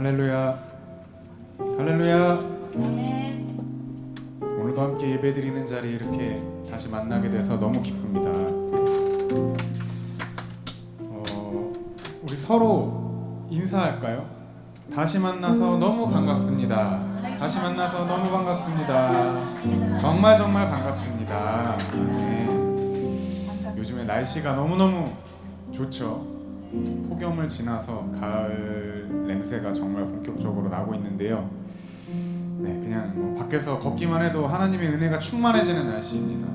할렐루야, 할렐루야. 아멘. 오늘도 함께 예배드리는 자리에 이렇게 다시 만나게 돼서 너무 기쁩니다. 우리 서로 인사할까요? 다시 만나서 너무 반갑습니다. 다시 만나서 너무 반갑습니다. 정말 반갑습니다. 네. 요즘에 날씨가 너무너무 좋죠. 폭염을 지나서 가을 냄새가 정말 본격적으로 나고 있는데요. 네, 그냥 뭐 밖에서 걷기만 해도 하나님의 은혜가 충만해지는 날씨입니다.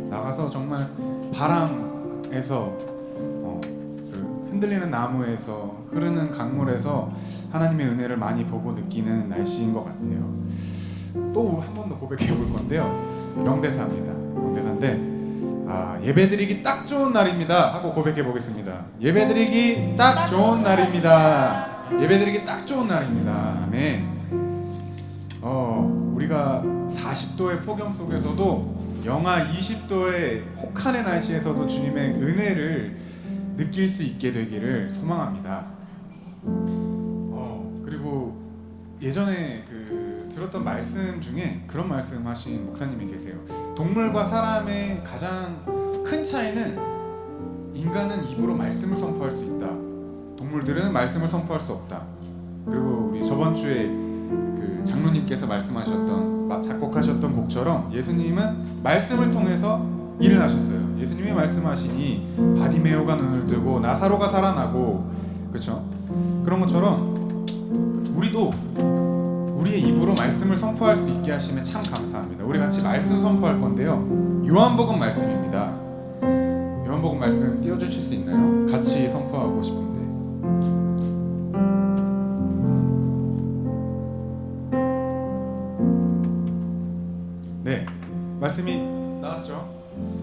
나가서 정말 바람에서 그 흔들리는 나무에서 흐르는 강물에서 하나님의 은혜를 많이 보고 느끼는 날씨인 것 같아요. 또 한 번 더 고백해 볼 건데요. 명대사입니다. 명대사인데 예배드리기 딱 좋은 날입니다 하고 고백해 보겠습니다. 예배드리기 딱 좋은 날입니다. 예배드리기 딱 좋은 날입니다. 아멘. 우리가 40도의 폭염 속에서도 영하 20도의 혹한의 날씨에서도 주님의 은혜를 느낄 수 있게 되기를 소망합니다. 그리고 예전에 들었던 말씀 중에 그런 말씀 하신 목사님이 계세요. 동물과 사람의 가장 큰 차이는 인간은 입으로 말씀을 선포할 수 있다. 동물들은 말씀을 선포할 수 없다. 그리고 우리 저번 주에 장로님께서 말씀하셨던 작곡하셨던 곡처럼 예수님은 말씀을 통해서 일을 하셨어요. 예수님이 말씀하시니 바디메오가 눈을 뜨고 나사로가 살아나고, 그렇죠? 그런 것처럼 우리도 우리의 입으로 말씀을 선포할 수 있게 하심에 참 감사합니다. 우리 같이 말씀 선포할 건데요. 요한복음 말씀입니다. 요한복음 말씀 띄워주실 수 있나요? 같이 선포하고 싶은데. 네, 말씀이 나왔죠?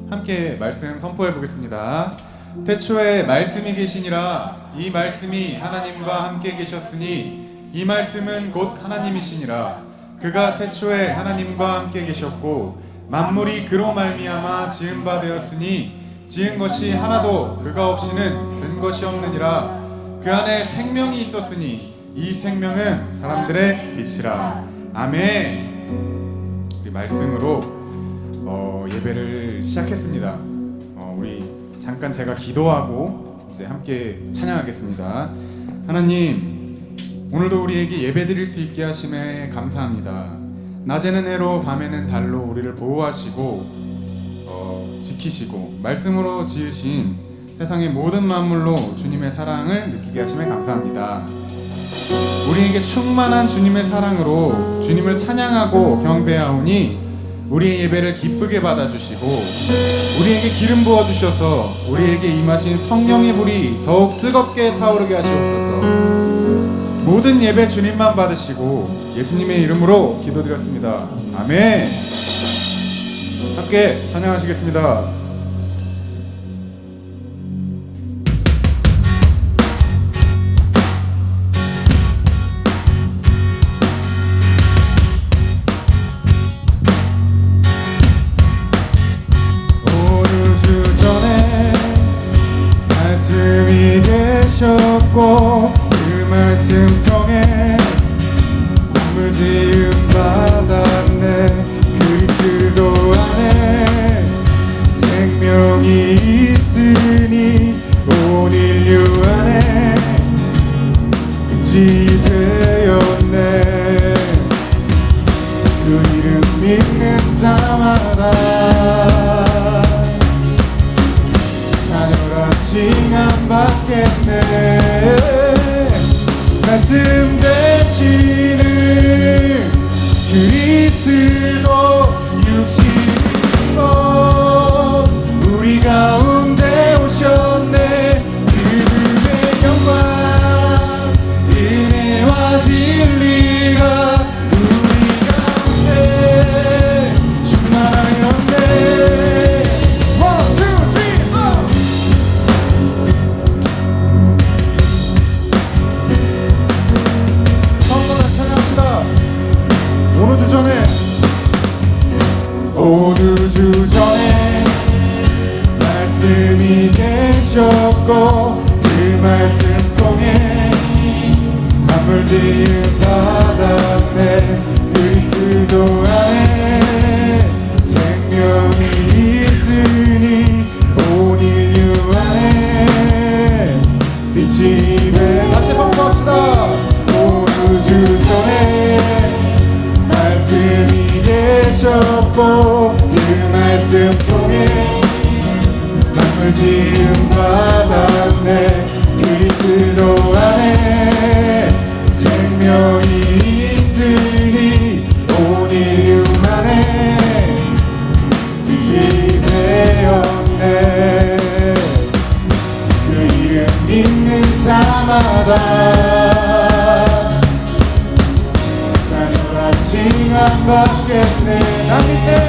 함께 말씀 선포해 보겠습니다. 태초에 말씀이 계시니라. 이 말씀이 하나님과 함께 계셨으니 이 말씀은 곧 하나님이시니라. 그가 태초에 하나님과 함께 계셨고 만물이 그로 말미암아 지은 바 되었으니 지은 것이 하나도 그가 없이는 된 것이 없느니라. 그 안에 생명이 있었으니 이 생명은 사람들의 빛이라. 아멘. 우리 말씀으로 예배를 시작했습니다. 우리 잠깐 제가 기도하고 이제 함께 찬양하겠습니다. 하나님, 오늘도 우리에게 예배드릴 수 있게 하심에 감사합니다. 낮에는 해로 밤에는 달로 우리를 보호하시고 지키시고 말씀으로 지으신 세상의 모든 만물로 주님의 사랑을 느끼게 하심에 감사합니다. 우리에게 충만한 주님의 사랑으로 주님을 찬양하고 경배하오니 우리의 예배를 기쁘게 받아주시고 우리에게 기름 부어주셔서 우리에게 임하신 성령의 불이 더욱 뜨겁게 타오르게 하시옵소서. 모든 예배 주님만 받으시고 예수님의 이름으로 기도드렸습니다. 아멘. 함께 찬양하시겠습니다. 오늘 주 전에 말씀이 계셨고 그 말씀 통해 만물 지음 받았네. 그리스도 안에 생명이 있으니 온 인류 안에 빛이 되었네. 그 이름 믿는 자마다 자녀라 칭함받겠네. 말씀 되시는 그리스도 육신으로 우리 가운데 오셨네. 그분의 영광 은혜와 진리가 우리 가운데 충만하였네. One, two, three, four. 오늘 주 전에 말씀이 계셨고 그 말씀 통해 만물 지은 받았네. 그리스도 안에 생명이 있으니 온 인류 안에 빛이 돼. 다시 선포합시다. 온 우주 전에 말씀이 계셨고 그 말씀 통해 만물 지음 받았네. 그리스도 안에 생명이 있으니 온 인류 안에 빛이 되었네. 그 이름 믿는 자마다 자녀라 칭함받겠네. 난 믿네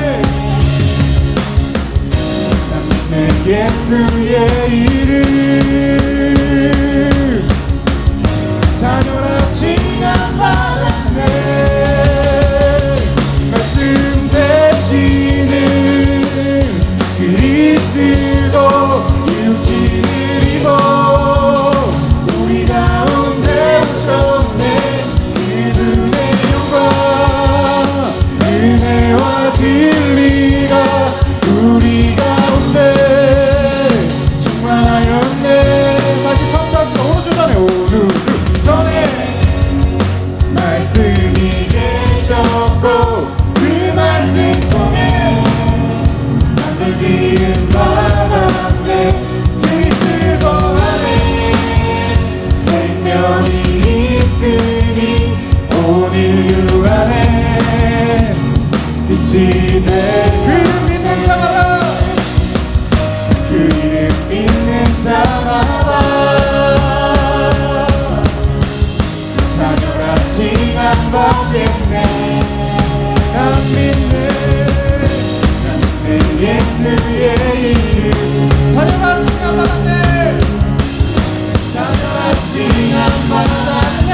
예수의 이름 자녀라 칭함받았네. 말씀 되시는 그리스도 육신을 입어 우리 가운데 오셨네. 그분의 영광 은혜와 진리가 우리 가운데 충만하였네. 다시 청소합시다. 오늘 전에 오늘 전에 말씀이 계셨고 그 말씀 통해 만물 지은 받았네. 그리스도 안에 생명이 있으니 온 인류 안에 빛이 돼. 그 이름 믿는 자마다 그 이름 믿는 자마다 자녀라 칭함받겠네. 난 믿네 예수의 이름 자녀라 칭함받았네. 자녀라 칭함받았네.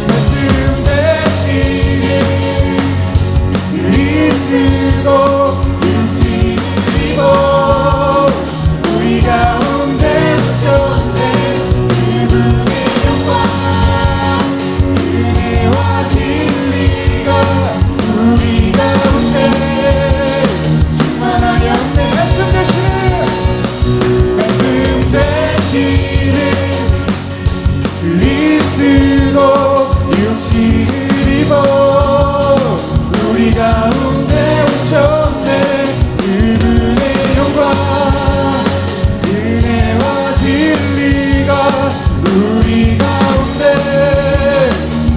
말씀 되시는 그리스도 육신을 입어 우리 가운데 오셨네. 그분의 영광 은혜와 진리가 우리 가운데 충만하였네. 말씀 되시는 그리스도 육신을 입어 우리 가운데 오셨네. 그분의 영광 은혜와 진리가 우리 가운데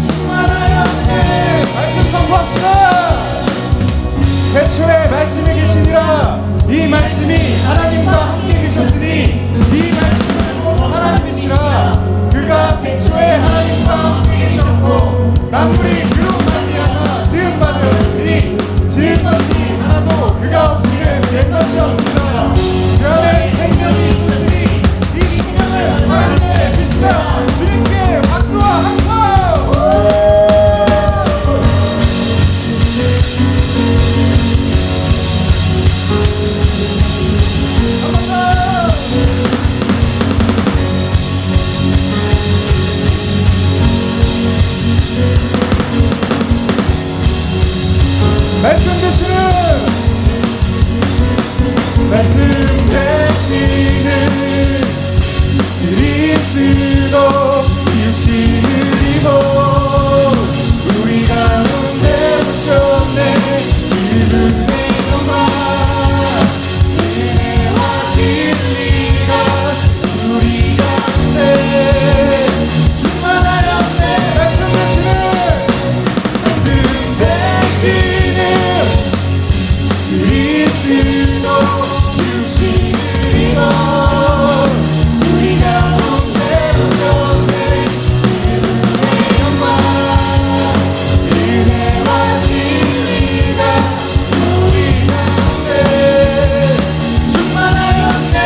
충만하였네. 말씀 선포합시다. 태초에 말씀이 계시니라. 이 말씀이 하나님과 함께 계셨으니 이 말씀은 하나님이시라. 그가 태초에 하나님과 함께 계셨고 만물이 그로 말미암아 지은 바 되었으니 지은 것이 하나도 그가 없이는 된 것이 없으나 그 안에 생명이 있으니 이 생명은 사람의 빛이라. 주님께 박수와 함성. 말씀 되시는 그리스도 육신을 입어 우리 가운데 오셨네. 그분의 영광 은혜와 진리가 우리 가운데 충만하였네. 말씀 되시는 그리스도 육신을 입어 우리 가운데 오셨네. 그분의 영광 은혜와 진리가 우리 가운데 충만하였네.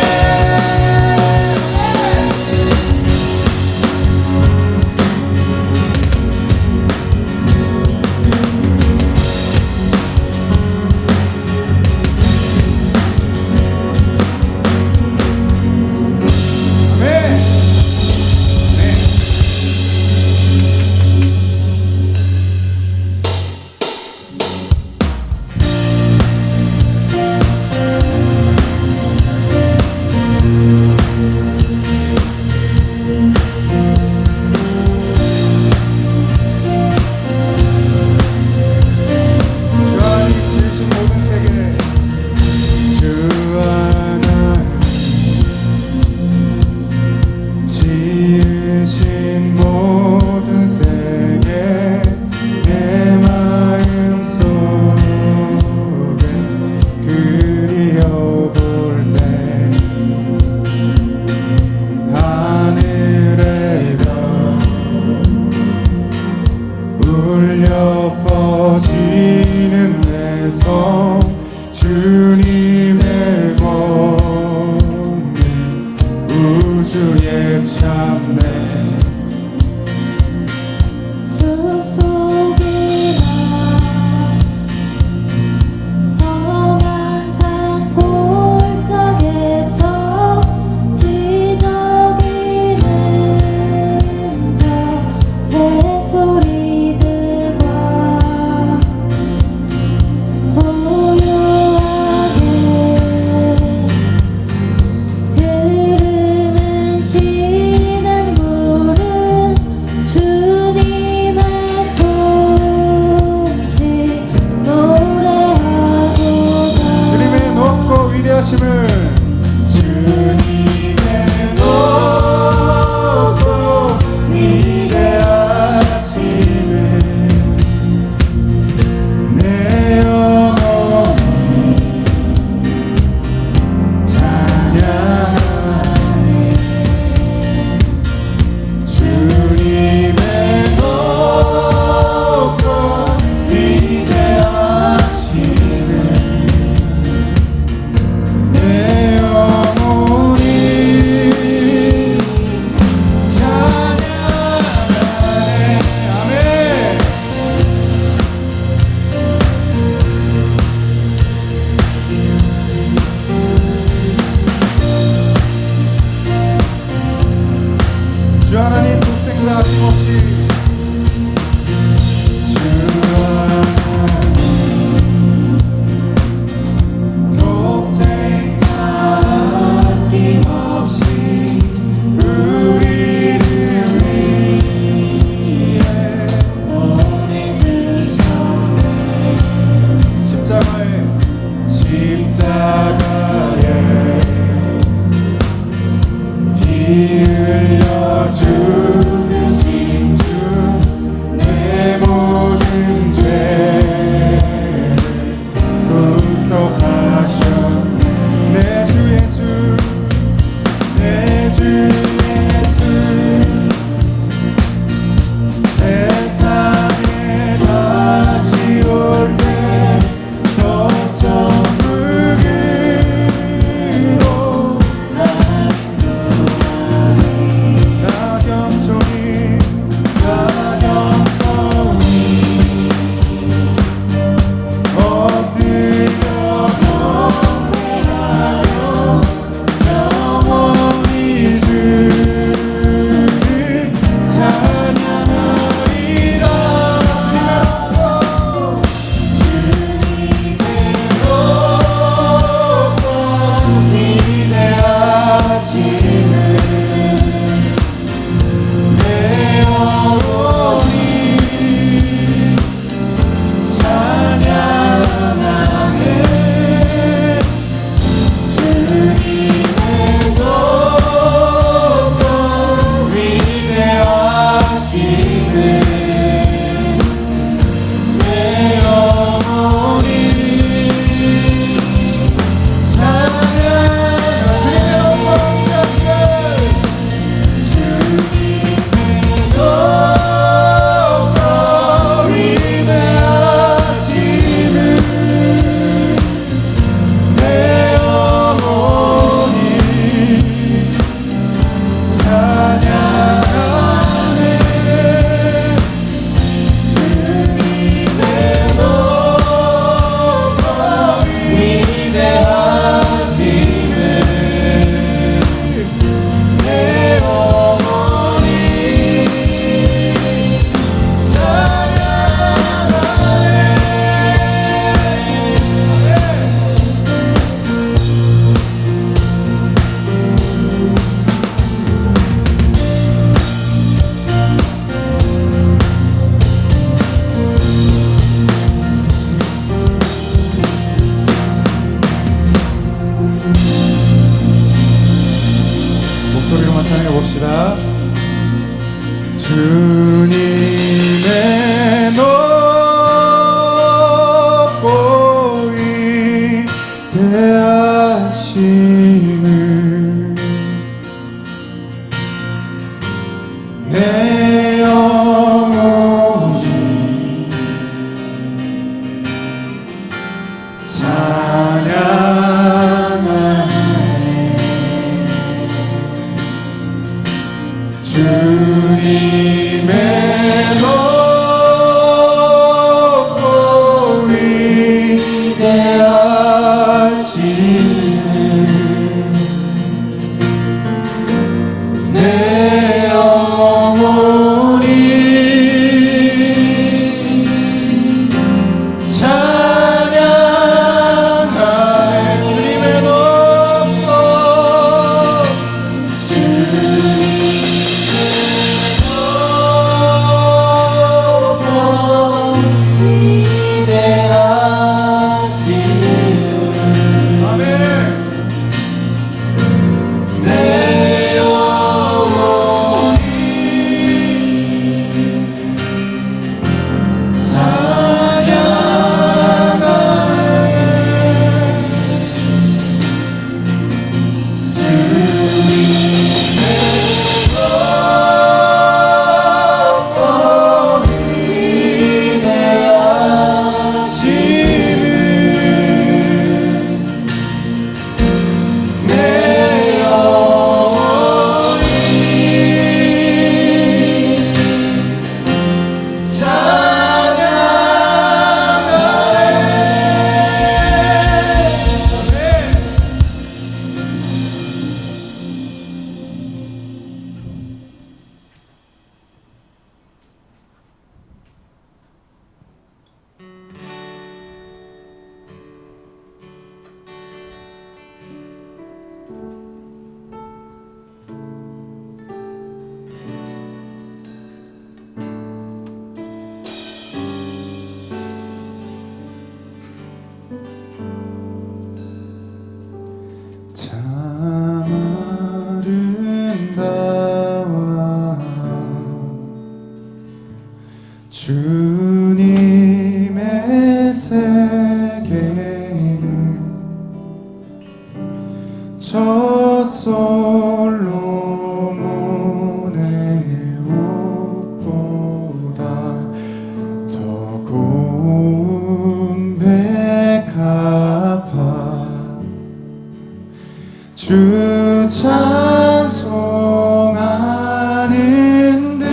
찬양하네. 주님의 높고 위대하심을 내 영혼이 찬양하네. 주님의 높고 위대하심을 아멘. 내 영혼이 참 아름다워라 주님의 세계는 저 솔로몬의 옷보다 더 고운 백합화 주 찬송하는 듯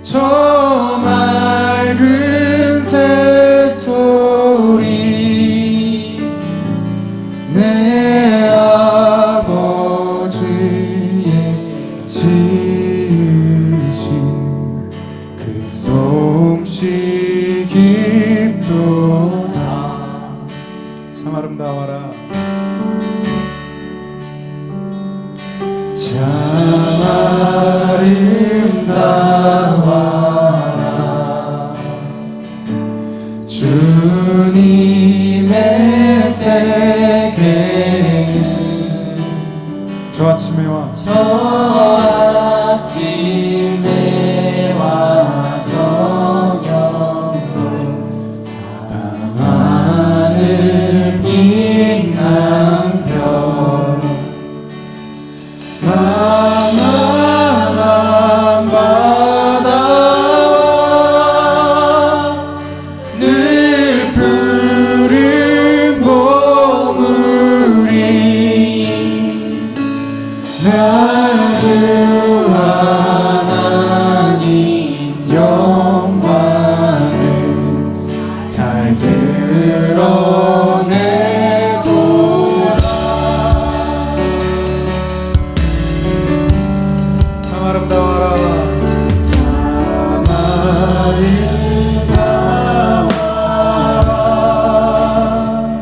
저 맑은 새소리 내 아버지의 지으신 그 솜씨 깊도다. 참 아름다워라 참 아름다워라 주님의 세계는 저 아침에와 저녁도 밤하늘 빛난 별 망망한 바다와 늘 푸른 보물이 나 주 하나님 영광을 잘 드러내도다. 참 아름다워라 참 아름다워라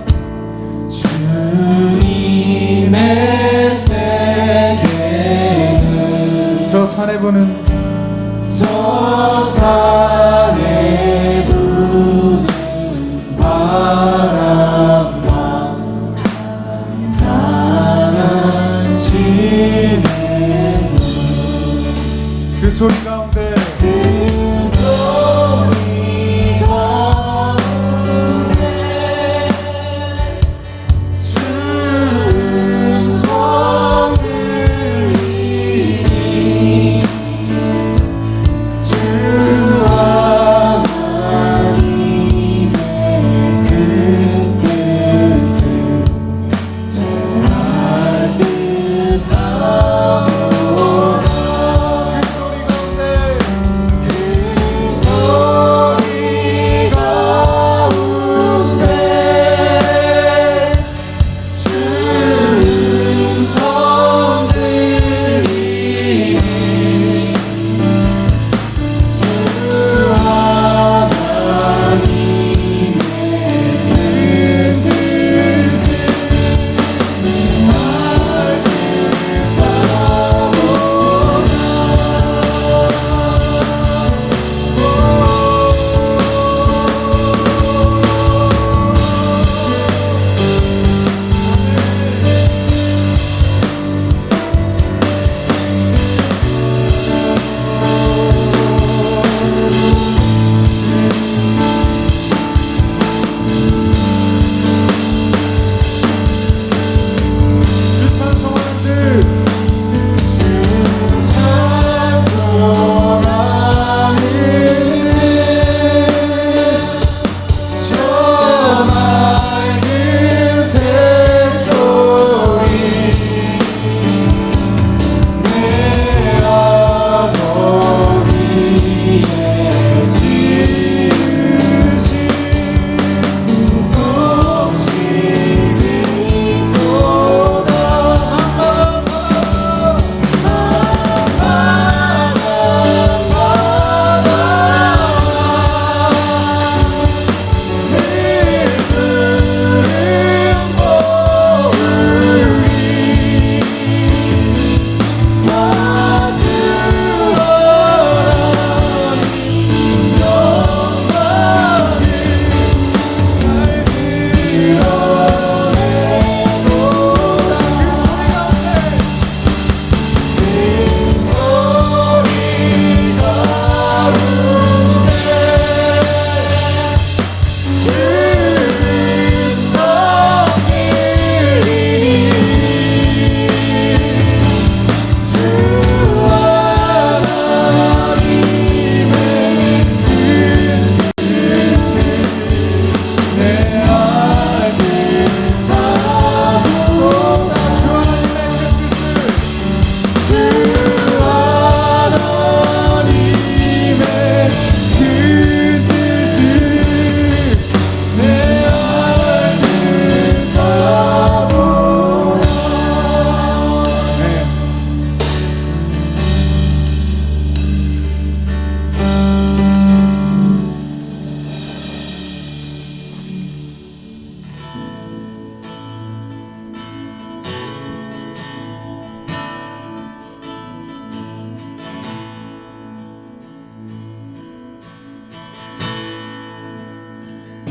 주님의 세계는 저 산에 부는 바람과 잔잔한 쉬는 그 소리 가운데 주음성 들리니 주 안에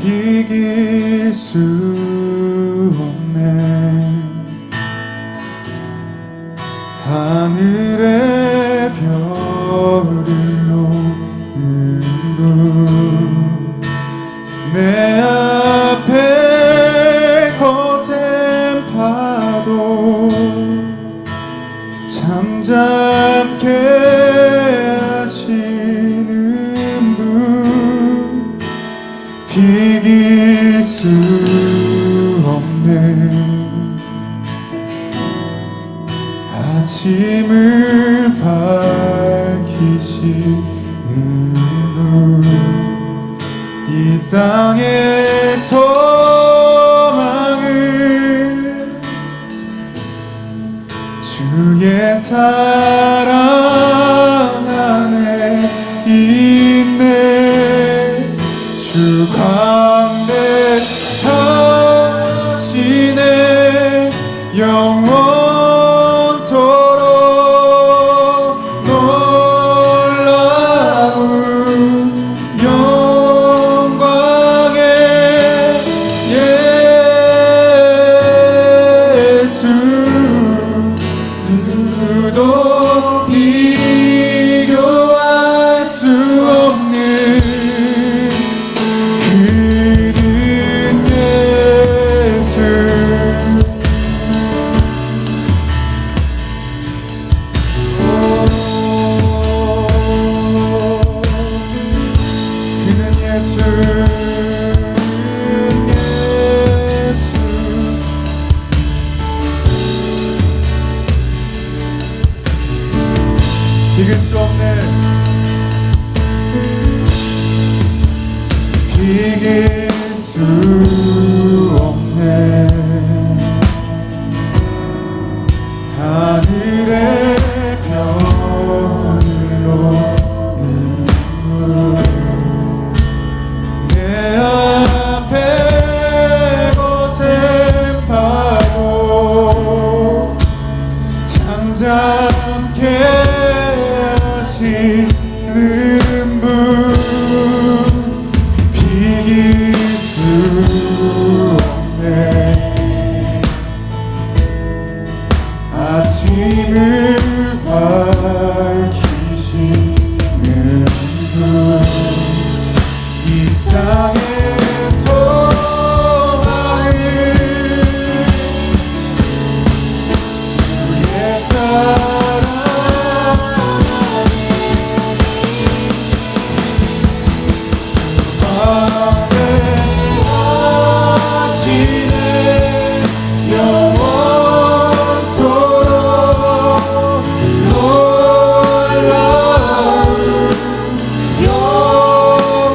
이길 수 없네. 하늘의 별을 놓은 분, 내 앞에 거센 파도 잠잠케 하시는 분, 비길 수 없네. 아침을 밝히시는 분, 이 땅의 소망을 주의 사랑 안에 있네. 주 광대하시네. 영원토록 놀라운 영광의 예수, 누구도 비교할 수 없는 그는 예수. 그는 예수, 그는 예수. 이길 수 없네. 이길 수 없네. 하늘의 별로 내 앞에 거센 파도 잠잠케 하시는 분, 비길 수 없네. 아침을 밝히시는 분, 이 땅의 소망을 주의 사랑 광대하시네. 영원토록 놀라운 영광의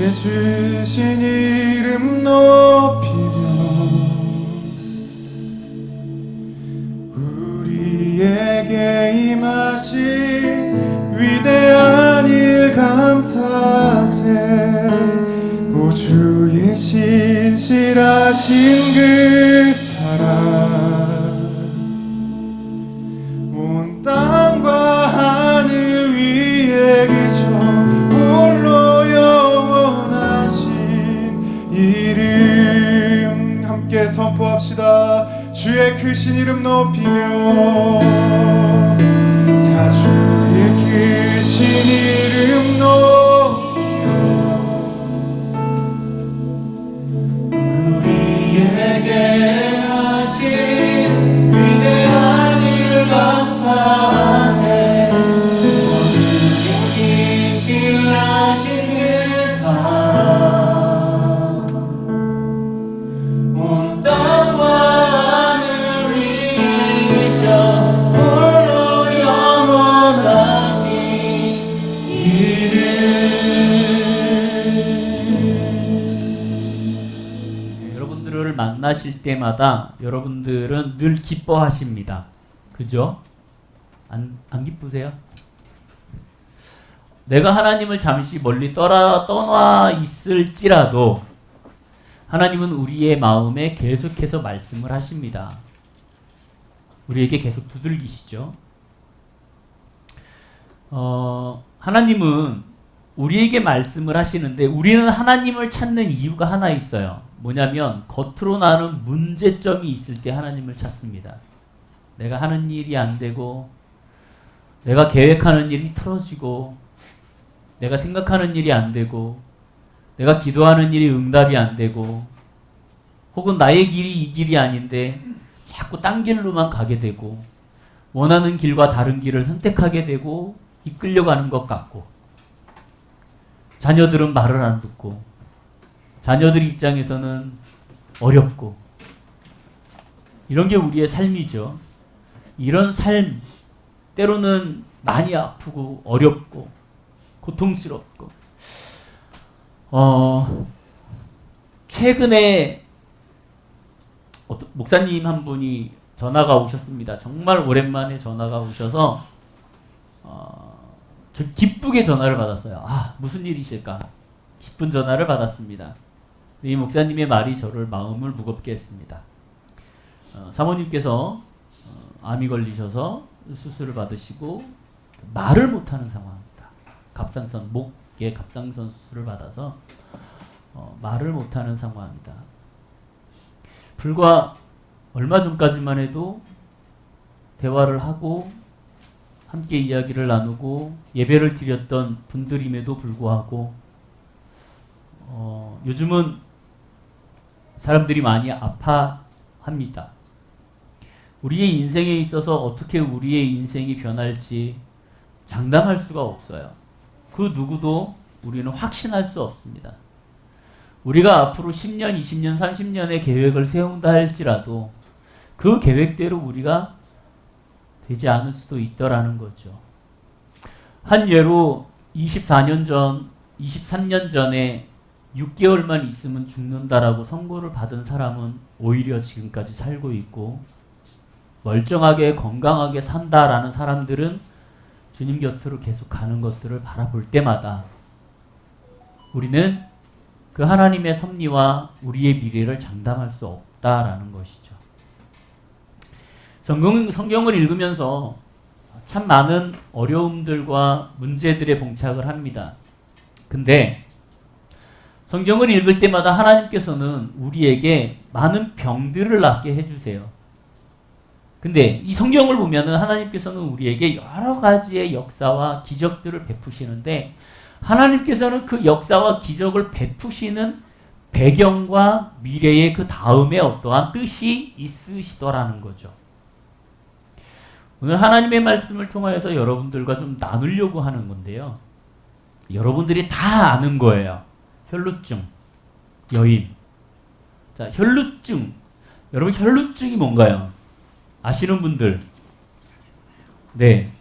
주의 주신 이름 높이며 우리에게 임하신 위대한 일 감사하세. 오 주의 신실하신 그 사랑 온 땅과 하늘 위에 계셔 홀로 영원하신 이름 함께 선포합시다. 주의 크신 이름 높이며 다 주의 크신 이름 높이며 우리에게 하신 위대한 일 감사하세. 주의 진실하신 그 사랑 온 땅과 하늘 위에 계셔 홀로 영원하신 이름. 여러분들을 만나실 때마다 여러분들은 늘 기뻐하십니다. 그죠? 안 기쁘세요? 내가 하나님을 잠시 멀리 떠나 있을지라도 하나님은 우리의 마음에 계속해서 말씀을 하십니다. 우리에게 계속 두들기시죠. 하나님은 우리에게 말씀을 하시는데 우리는 하나님을 찾는 이유가 하나 있어요. 뭐냐면 겉으로 나는 문제점이 있을 때 하나님을 찾습니다. 내가 하는 일이 안 되고 내가 계획하는 일이 틀어지고 내가 생각하는 일이 안 되고 내가 기도하는 일이 응답이 안 되고 혹은 나의 길이 이 길이 아닌데 자꾸 딴 길로만 가게 되고 원하는 길과 다른 길을 선택하게 되고 이끌려가는 것 같고 자녀들은 말을 안 듣고 자녀들 입장에서는 어렵고 이런 게 우리의 삶이죠. 이런 삶 때로는 많이 아프고 어렵고 고통스럽고 최근에 목사님 한 분이 전화가 오셨습니다. 정말 오랜만에 전화가 오셔서 저 기쁘게 전화를 받았어요. 무슨 일이실까? 기쁜 전화를 받았습니다. 이 목사님의 말이 저를 마음을 무겁게 했습니다. 사모님께서 암이 걸리셔서 수술을 받으시고 말을 못하는 상황입니다. 목에 갑상선 수술을 받아서 말을 못하는 상황입니다. 불과 얼마 전까지만 해도 대화를 하고 함께 이야기를 나누고 예배를 드렸던 분들임에도 불구하고 요즘은 사람들이 많이 아파합니다. 우리의 인생에 있어서 어떻게 우리의 인생이 변할지 장담할 수가 없어요. 그 누구도 우리는 확신할 수 없습니다. 우리가 앞으로 10년, 20년, 30년의 계획을 세운다 할지라도 그 계획대로 우리가 되지 않을 수도 있더라는 거죠. 한 예로 23년 전에 6개월만 있으면 죽는다라고 선고를 받은 사람은 오히려 지금까지 살고 있고 멀쩡하게 건강하게 산다라는 사람들은 주님 곁으로 계속 가는 것들을 바라볼 때마다 우리는 그 하나님의 섭리와 우리의 미래를 장담할 수 없다라는 것이죠. 성경을 읽으면서 참 많은 어려움들과 문제들에 봉착을 합니다. 근데 성경을 읽을 때마다 하나님께서는 우리에게 많은 병들을 낫게 해주세요. 근데 이 성경을 보면은 하나님께서는 우리에게 여러 가지의 역사와 기적들을 베푸시는데 하나님께서는 그 역사와 기적을 베푸시는 배경과 미래의 그 다음에 어떠한 뜻이 있으시더라는 거죠. 오늘 하나님의 말씀을 통하여서 여러분들과 좀 나누려고 하는 건데요. 여러분들이 다 아는 거예요. 혈루증, 여인. 자, 혈루증. 여러분 혈루증이 뭔가요? 아시는 분들? 네.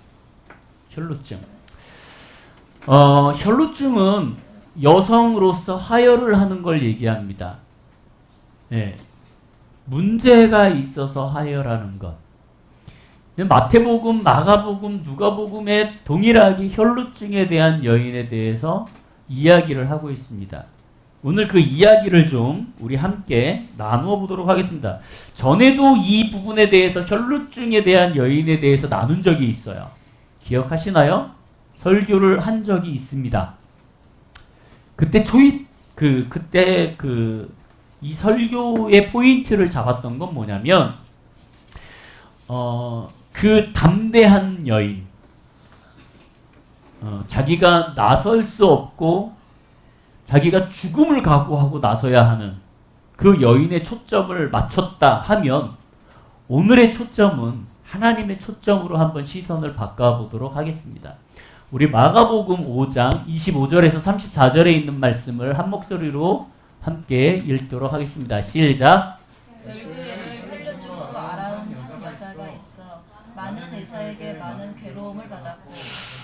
혈루증. 혈루증은 여성으로서 하혈을 하는 걸 얘기합니다. 예. 문제가 있어서 하혈하는 것. 마태복음, 마가복음, 누가복음에 동일하게 혈루증에 대한 여인에 대해서 이야기를 하고 있습니다. 오늘 그 이야기를 좀 우리 함께 나누어 보도록 하겠습니다. 전에도 이 부분에 대해서 혈루증에 대한 여인에 대해서 나눈 적이 있어요. 기억하시나요? 설교를 한 적이 있습니다. 그때 이 설교의 포인트를 잡았던 건 뭐냐면, 그 담대한 여인, 자기가 나설 수 없고 자기가 죽음을 각오하고 나서야 하는 그 여인의 초점을 맞췄다 하면, 오늘의 초점은 하나님의 초점으로 한번 시선을 바꿔보도록 하겠습니다. 우리 마가복음 5장 25절에서 34절에 있는 말씀을 한 목소리로 함께 읽도록 하겠습니다. 시작. 12애를 혈루증으로 앓아온 한 여자가 있어 많은 의사에게 많은 괴로움을 받았고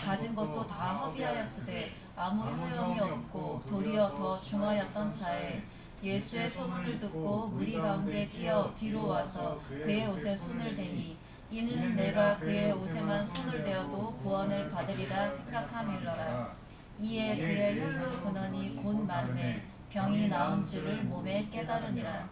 가진 것도 다 허비하였으되 아무 효용이 없고 도리어 더 중하였던 자에 예수의 소문을 듣고 무리 가운데 끼어 뒤로 와서 그의 옷에 손을 대니 이는 내가 그의 옷에만 손을 대어도 구원을 받으리라 생각함일러라. 이에 그의 혈루 근원이 곧 마름에 병이 나은 줄을 몸에 깨달으니라.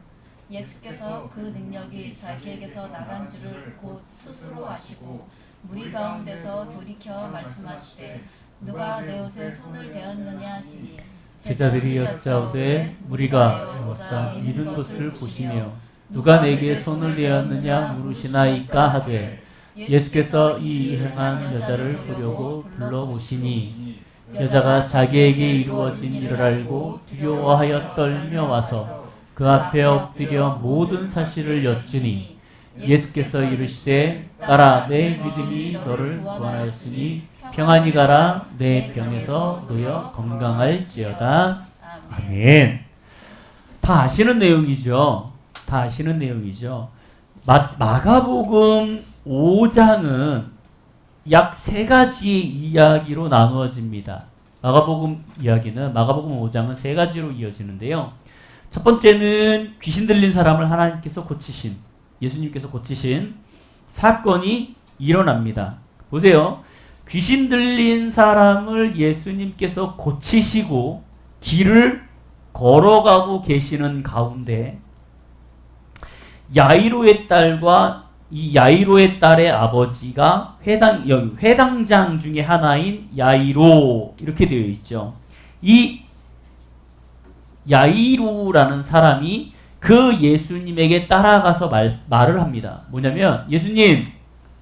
예수께서 그 능력이 자기에게서 나간 줄을 곧 스스로 아시고 무리 가운데서 돌이켜 말씀하시되 누가 내 옷에 손을 대었느냐 하시니 제자들이 여짜오되 무리가 에워싸 이른 것을 보시며 누가 내게 손을 대었느냐 물으시나이까 하되 예수께서 이 행한 여자를 보려고 불러보시니 여자가 자기에게 이루어진 일을 알고 두려워하여 떨며 와서 그 앞에 엎드려 모든 사실을 여쭈니 예수께서 이르시되 따라 내 믿음이 너를 구원하였으니 평안히 가라 내 병에서 놓여 건강할지어다. 아멘. 다 아시는 내용이죠. 다 아시는 내용이죠. 마가복음 5장은 약 3가지 이야기로 나누어집니다. 마가복음 5장은 3가지로 이어지는데요. 첫 번째는 귀신 들린 사람을 하나님께서 고치신, 예수님께서 고치신 사건이 일어납니다. 보세요. 귀신 들린 사람을 예수님께서 고치시고 길을 걸어가고 계시는 가운데 야이로의 딸과 이 야이로의 딸의 아버지가 회당장 중에 하나인 야이로, 이렇게 되어 있죠. 이 야이로라는 사람이 그 예수님에게 따라가서 말을 합니다. 뭐냐면, 예수님,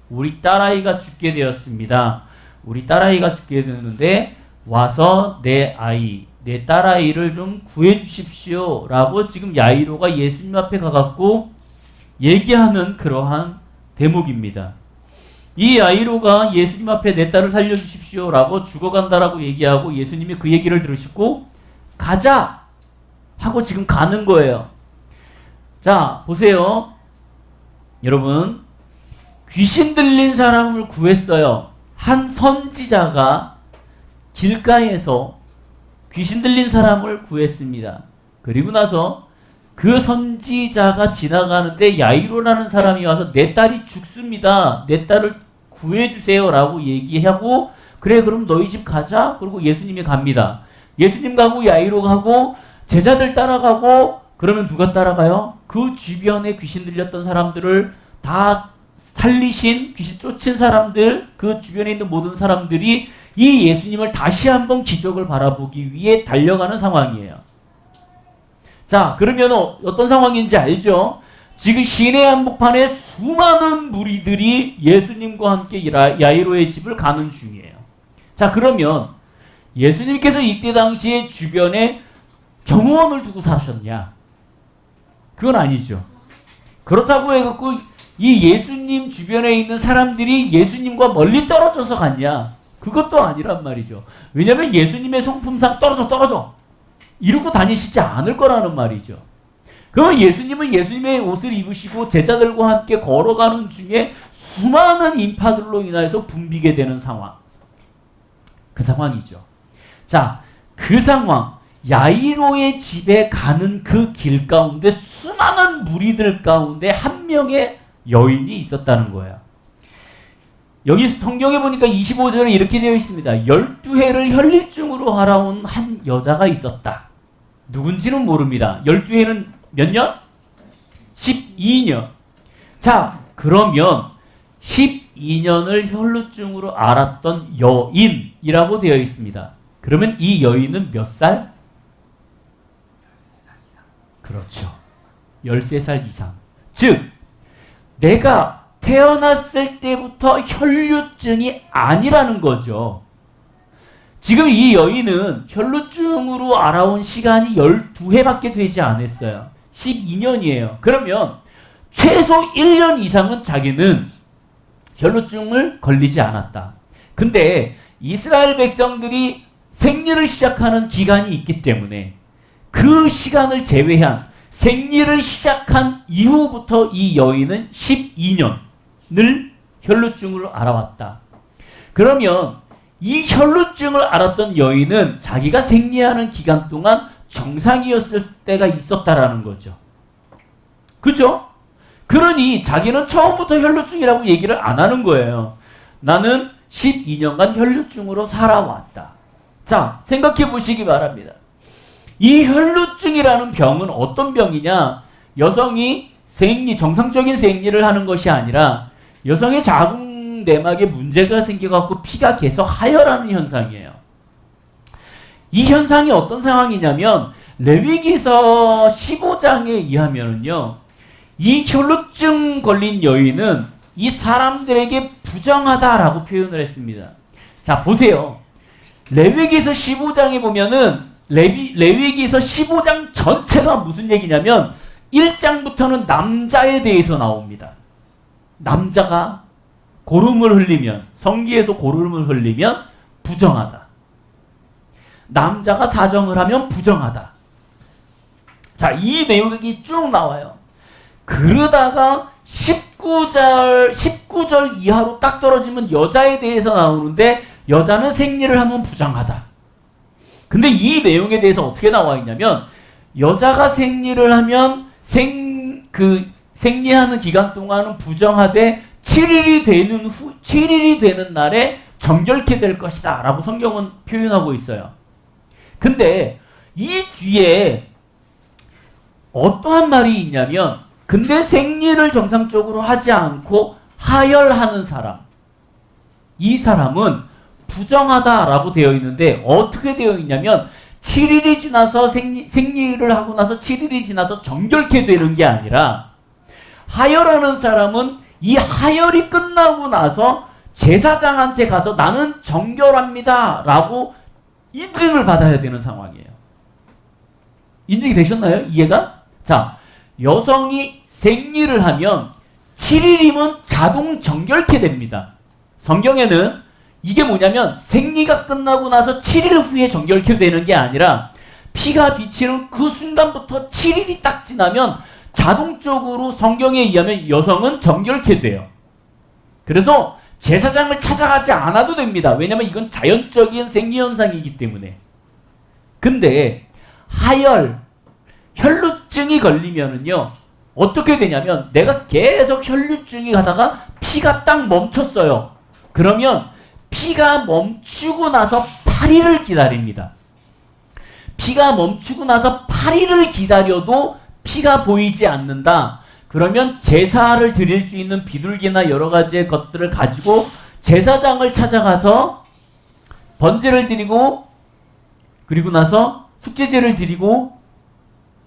우리 딸아이가 죽게 되었습니다. 우리 딸아이가 죽게 되었는데 와서 내 딸아이를 좀 구해 주십시오 라고 지금 야이로가 예수님 앞에 가갖고 얘기하는 그러한 대목입니다. 이 야이로가 예수님 앞에 내 딸을 살려주십시오 라고 죽어간다라고 얘기하고 예수님이 그 얘기를 들으시고 가자 하고 지금 가는 거예요. 자, 보세요. 여러분, 귀신 들린 사람을 구했어요. 한 선지자가 길가에서 귀신 들린 사람을 구했습니다. 그리고 나서 그 선지자가 지나가는데 야이로라는 사람이 와서 내 딸이 죽습니다. 내 딸을 구해주세요 라고 얘기하고, 그래 그럼 너희 집 가자. 그리고 예수님이 갑니다. 예수님 가고 야이로 가고 제자들 따라가고, 그러면 누가 따라가요? 그 주변에 귀신 들렸던 사람들을 다 살리신, 귀신 쫓은 사람들, 그 주변에 있는 모든 사람들이 이 예수님을 다시 한번 기적을 바라보기 위해 달려가는 상황이에요. 자, 그러면 어떤 상황인지 알죠? 지금 시내 한복판에 수많은 무리들이 예수님과 함께 야이로의 집을 가는 중이에요. 자, 그러면 예수님께서 이때 당시에 주변에 경호원을 두고 사셨냐? 그건 아니죠. 그렇다고 해갖고 이 예수님 주변에 있는 사람들이 예수님과 멀리 떨어져서 갔냐? 그것도 아니란 말이죠. 왜냐하면 예수님의 성품상 떨어져 이러고 다니시지 않을 거라는 말이죠. 그러면 예수님은 예수님의 옷을 입으시고 제자들과 함께 걸어가는 중에 수많은 인파들로 인하여서 붐비게 되는 상황. 그 상황이죠. 자, 그 상황, 야이로의 집에 가는 그 길 가운데 수많은 무리들 가운데 한 명의 여인이 있었다는 거예요. 여기 성경에 보니까 25절에 이렇게 되어 있습니다. 12해를 혈리증으로 알아온 한 여자가 있었다. 누군지는 모릅니다. 12해는 몇 년? 12년. 자, 그러면 12년을 혈루증으로 앓았던 여인이라고 되어 있습니다. 그러면 이 여인은 몇 살? 13살 이상. 그렇죠. 13살 이상. 즉, 내가 태어났을 때부터 혈루증이 아니라는 거죠. 지금 이 여인은 혈루증으로 알아온 시간이 12해밖에 되지 않았어요. 12년이에요. 그러면 최소 1년 이상은 자기는 혈루증을 걸리지 않았다. 근데 이스라엘 백성들이 생리를 시작하는 기간이 있기 때문에 그 시간을 제외한 생리를 시작한 이후부터 이 여인은 12년을 혈루증으로 알아왔다. 그러면 이 혈루증을 알았던 여인은 자기가 생리하는 기간 동안 정상이었을 때가 있었다라는 거죠. 그죠? 그러니 자기는 처음부터 혈루증이라고 얘기를 안 하는 거예요. 나는 12년간 혈루증으로 살아왔다. 자, 생각해 보시기 바랍니다. 이 혈루증이라는 병은 어떤 병이냐? 여성이 정상적인 생리를 하는 것이 아니라 여성의 자궁 내막에 문제가 생겨갖고 피가 계속 하혈하는 현상이에요. 이 현상이 어떤 상황이냐면 레위기서 15장에 의하면요, 이 혈루증 걸린 여인은 이 사람들에게 부정하다라고 표현을 했습니다. 자, 보세요. 레위기서 15장에 보면은 레위기서 15장 전체가 무슨 얘기냐면 1장부터는 남자에 대해서 나옵니다. 남자가 고름을 흘리면, 성기에서 고름을 흘리면 부정하다. 남자가 사정을 하면 부정하다. 자, 이 내용이 쭉 나와요. 그러다가 19절 이하로 딱 떨어지면 여자에 대해서 나오는데 여자는 생리를 하면 부정하다. 근데 이 내용에 대해서 어떻게 나와 있냐면 여자가 생리를 하면 생리하는 기간 동안은 부정하되 7일이 되는 날에 정결케 될 것이다 라고 성경은 표현하고 있어요. 근데 이 뒤에 어떠한 말이 있냐면 근데 생리를 정상적으로 하지 않고 하혈하는 사람, 이 사람은 부정하다라고 되어 있는데 어떻게 되어 있냐면 7일이 지나서 생리를 하고 나서 7일이 지나서 정결케 되는 게 아니라 하혈하는 사람은 이 하혈이 끝나고 나서 제사장한테 가서 나는 정결합니다 라고 인증을 받아야 되는 상황이에요. 인증이 되셨나요? 이해가? 자, 여성이 생리를 하면 7일이면 자동 정결케 됩니다. 성경에는 이게 뭐냐면 생리가 끝나고 나서 7일 후에 정결케 되는 게 아니라 피가 비치는 그 순간부터 7일이 딱 지나면 자동적으로 성경에 의하면 여성은 정결케 돼요. 그래서 제사장을 찾아가지 않아도 됩니다. 왜냐면 이건 자연적인 생리현상이기 때문에. 근데 혈루증이 걸리면은요 어떻게 되냐면 내가 계속 혈루증이 가다가 피가 딱 멈췄어요. 그러면 피가 멈추고 나서 8일을 기다립니다. 피가 멈추고 나서 8일을 기다려도 피가 보이지 않는다. 그러면 제사를 드릴 수 있는 비둘기나 여러 가지의 것들을 가지고 제사장을 찾아가서 번제를 드리고 그리고 나서 숙제제를 드리고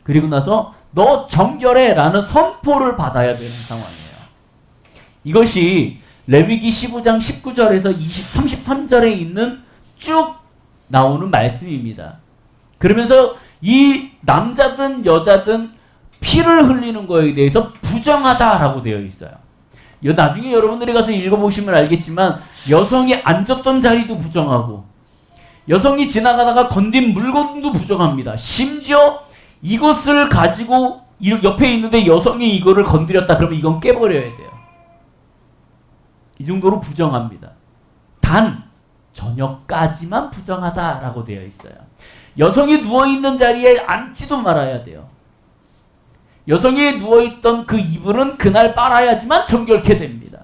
그리고 나서 너 정결해 라는 선포를 받아야 되는 상황이에요. 이것이 레위기 15장 19절에서 33절에 있는 쭉 나오는 말씀입니다. 그러면서 이 남자든 여자든 피를 흘리는 거에 대해서 부정하다라고 되어 있어요. 나중에 여러분들이 가서 읽어보시면 알겠지만 여성이 앉았던 자리도 부정하고 여성이 지나가다가 건든 물건도 부정합니다. 심지어 이것을 가지고 옆에 있는데 여성이 이거를 건드렸다 그러면 이건 깨버려야 돼요. 이 정도로 부정합니다. 단 저녁까지만 부정하다라고 되어 있어요. 여성이 누워있는 자리에 앉지도 말아야 돼요. 여성이 누워있던 그 이불은 그날 빨아야지만 정결케 됩니다.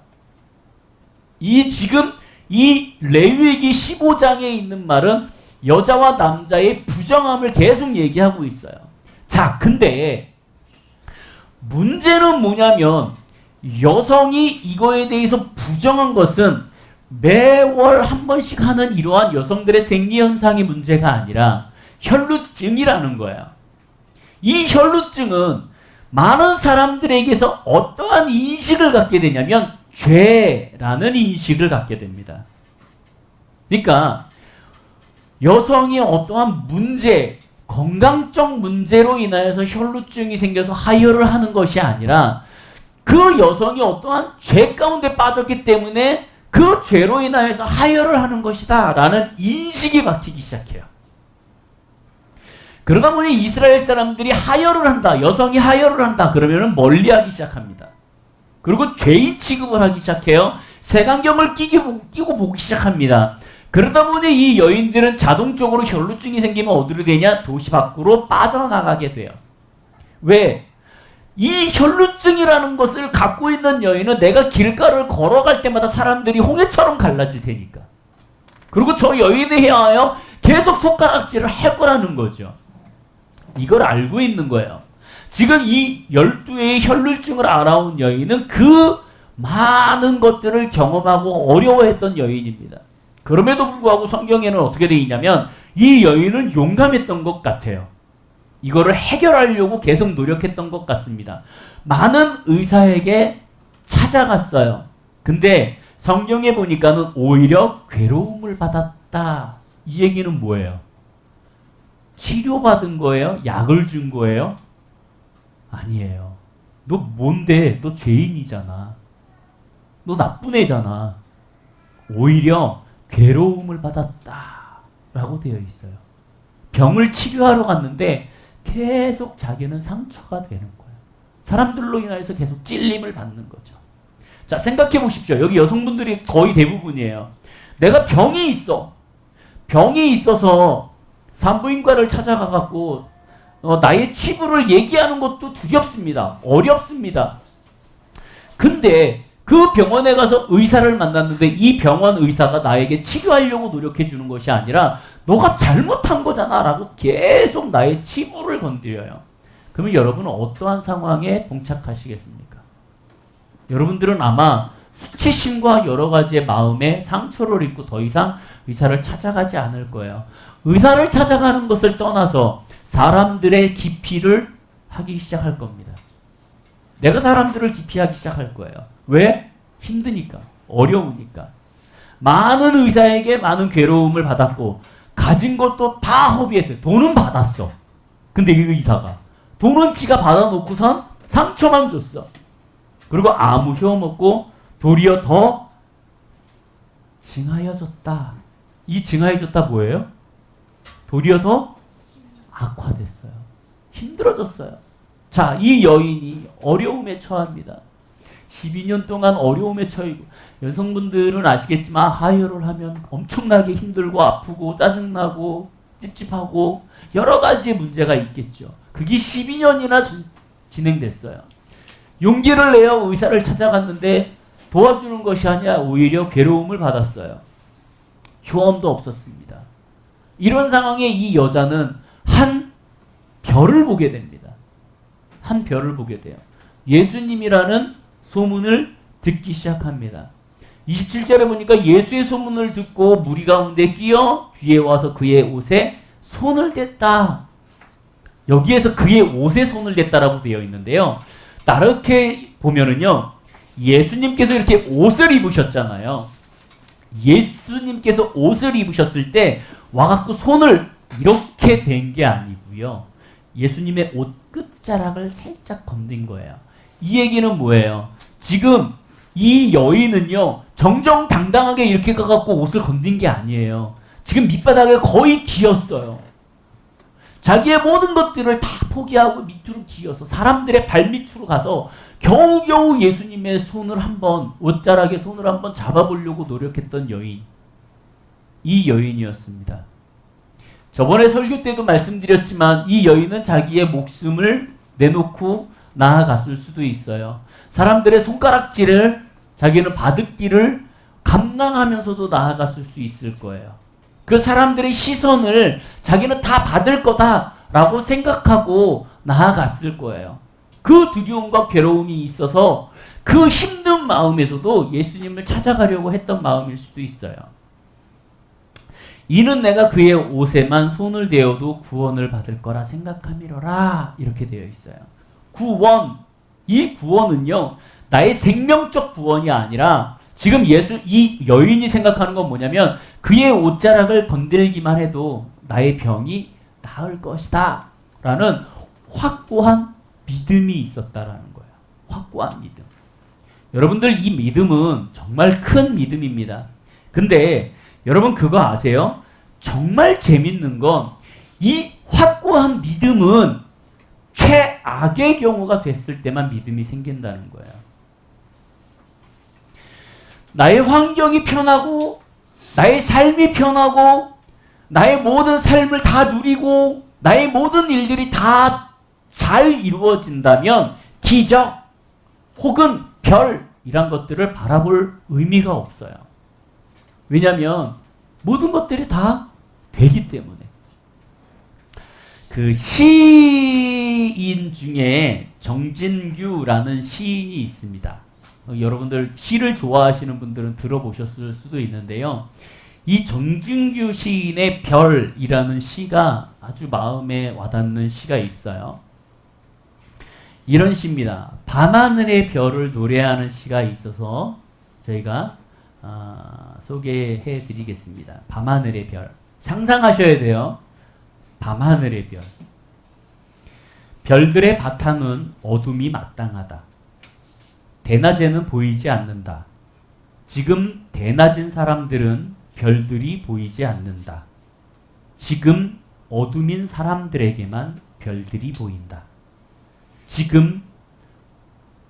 지금 이 레위기 15장에 있는 말은 여자와 남자의 부정함을 계속 얘기하고 있어요. 자, 근데 문제는 뭐냐면 여성이 이거에 대해서 부정한 것은 매월 한 번씩 하는 이러한 여성들의 생리현상의 문제가 아니라 혈루증이라는 거야. 이 혈루증은 많은 사람들에게서 어떠한 인식을 갖게 되냐면 죄라는 인식을 갖게 됩니다. 그러니까 여성이 어떠한 문제, 건강적 문제로 인하여서 혈루증이 생겨서 하혈을 하는 것이 아니라 그 여성이 어떠한 죄 가운데 빠졌기 때문에 그 죄로 인하여서 하혈을 하는 것이다 라는 인식이 바뀌기 시작해요. 그러다 보니 이스라엘 사람들이 하혈을 한다, 여성이 하혈을 한다 그러면 멀리하기 시작합니다. 그리고 죄인 취급을 하기 시작해요. 색안경을 끼고 보기 시작합니다. 그러다 보니 이 여인들은 자동적으로 혈루증이 생기면 어디로 되냐? 도시 밖으로 빠져나가게 돼요. 왜? 이 혈루증이라는 것을 갖고 있는 여인은 내가 길가를 걸어갈 때마다 사람들이 홍해처럼 갈라질 테니까. 그리고 저 여인에 향하여 계속 손가락질을 할 거라는 거죠. 이걸 알고 있는 거예요. 지금 이 12회의 혈루증을 알아온 여인은 그 많은 것들을 경험하고 어려워했던 여인입니다. 그럼에도 불구하고 성경에는 어떻게 되어 있냐면 이 여인은 용감했던 것 같아요. 이거를 해결하려고 계속 노력했던 것 같습니다. 많은 의사에게 찾아갔어요. 근데 성경에 보니까는 오히려 괴로움을 받았다. 이 얘기는 뭐예요? 치료받은 거예요? 약을 준 거예요? 아니에요. 너 뭔데? 너 죄인이잖아. 너 나쁜 애잖아. 오히려 괴로움을 받았다 라고 되어 있어요. 병을 치료하러 갔는데 계속 자기는 상처가 되는 거예요. 사람들로 인해서 계속 찔림을 받는 거죠. 자, 생각해 보십시오. 여기 여성분들이 거의 대부분이에요. 내가 병이 있어. 병이 있어서 산부인과를 찾아가갖고 나의 치부를 얘기하는 것도 두렵습니다. 어렵습니다. 근데 그 병원에 가서 의사를 만났는데 이 병원 의사가 나에게 치료하려고 노력해 주는 것이 아니라 너가 잘못한 거잖아 라고 계속 나의 치부를 건드려요. 그러면 여러분은 어떠한 상황에 봉착하시겠습니까? 여러분들은 아마 수치심과 여러 가지의 마음에 상처를 입고 더 이상 의사를 찾아가지 않을 거예요. 의사를 찾아가는 것을 떠나서 사람들의 기피를 하기 시작할 겁니다. 내가 사람들을 기피하기 시작할 거예요. 왜? 힘드니까. 어려우니까. 많은 의사에게 많은 괴로움을 받았고 가진 것도 다 허비했어요. 돈은 받았어. 근데 이 의사가 돈은 지가 받아놓고선 상처만 줬어. 그리고 아무 효험 없고 도리어 더 증하여졌다. 이 증하여졌다 뭐예요? 도리어 더 악화됐어요. 힘들어졌어요. 자, 이 여인이 어려움에 처합니다. 12년 동안 어려움에 처이고 여성분들은 아시겠지만 하혈을 하면 엄청나게 힘들고 아프고 짜증나고 찝찝하고 여러 가지의 문제가 있겠죠. 그게 12년이나 진행됐어요. 용기를 내어 의사를 찾아갔는데 도와주는 것이 아니라 오히려 괴로움을 받았어요. 효험도 없었습니다. 이런 상황에 이 여자는 한 별을 보게 됩니다. 한 별을 보게 돼요. 예수님이라는 소문을 듣기 시작합니다. 27절에 보니까 예수의 소문을 듣고 무리 가운데 끼어 뒤에 와서 그의 옷에 손을 댔다. 여기에서 그의 옷에 손을 댔다라고 되어 있는데요. 다르게 보면은요. 예수님께서 이렇게 옷을 입으셨잖아요. 예수님께서 옷을 입으셨을 때 와갖고 손을 이렇게 댄 게 아니고요. 예수님의 옷 끝자락을 살짝 건든 거예요. 이 얘기는 뭐예요? 지금 이 여인은요. 정정당당하게 이렇게 가갖고 옷을 건든 게 아니에요. 지금 밑바닥에 거의 기었어요. 자기의 모든 것들을 다 포기하고 밑으로 기어서 사람들의 발밑으로 가서 겨우겨우 예수님의 손을 한번 옷자락에 손을 한번 잡아보려고 노력했던 여인. 이 여인이었습니다. 저번에 설교 때도 말씀드렸지만 이 여인은 자기의 목숨을 내놓고 나아갔을 수도 있어요. 사람들의 손가락질을 자기는 바둑기를 감당하면서도 나아갔을 수 있을 거예요. 그 사람들의 시선을 자기는 다 받을 거다라고 생각하고 나아갔을 거예요. 그 두려움과 괴로움이 있어서 그 힘든 마음에서도 예수님을 찾아가려고 했던 마음일 수도 있어요. 이는 내가 그의 옷에만 손을 대어도 구원을 받을 거라 생각함이로라 이렇게 되어 있어요. 구원, 이 구원은요 나의 생명적 구원이 아니라 지금 이 여인이 생각하는 건 뭐냐면 그의 옷자락을 건들기만 해도 나의 병이 나을 것이다 라는 확고한 믿음이 있었다라는 거예요. 확고한 믿음. 여러분들 이 믿음은 정말 큰 믿음입니다. 근데 여러분 그거 아세요? 정말 재밌는 건 이 확고한 믿음은 최악의 경우가 됐을 때만 믿음이 생긴다는 거예요. 나의 환경이 편하고 나의 삶이 편하고 나의 모든 삶을 다 누리고 나의 모든 일들이 다 잘 이루어진다면 기적 혹은 별 이란 것들을 바라볼 의미가 없어요. 왜냐하면 모든 것들이 다 되기 때문에. 그 시인 중에 정진규라는 시인이 있습니다. 여러분들 시를 좋아하시는 분들은 들어보셨을 수도 있는데요. 이 정진규 시인의 별이라는 시가 아주 마음에 와닿는 시가 있어요. 이런 시입니다. 밤하늘의 별을 노래하는 시가 있어서 저희가 소개해 드리겠습니다. 밤하늘의 별. 상상하셔야 돼요. 밤하늘의 별. 별들의 바탕은 어둠이 마땅하다. 대낮에는 보이지 않는다. 지금 대낮인 사람들은 별들이 보이지 않는다. 지금 어둠인 사람들에게만 별들이 보인다. 지금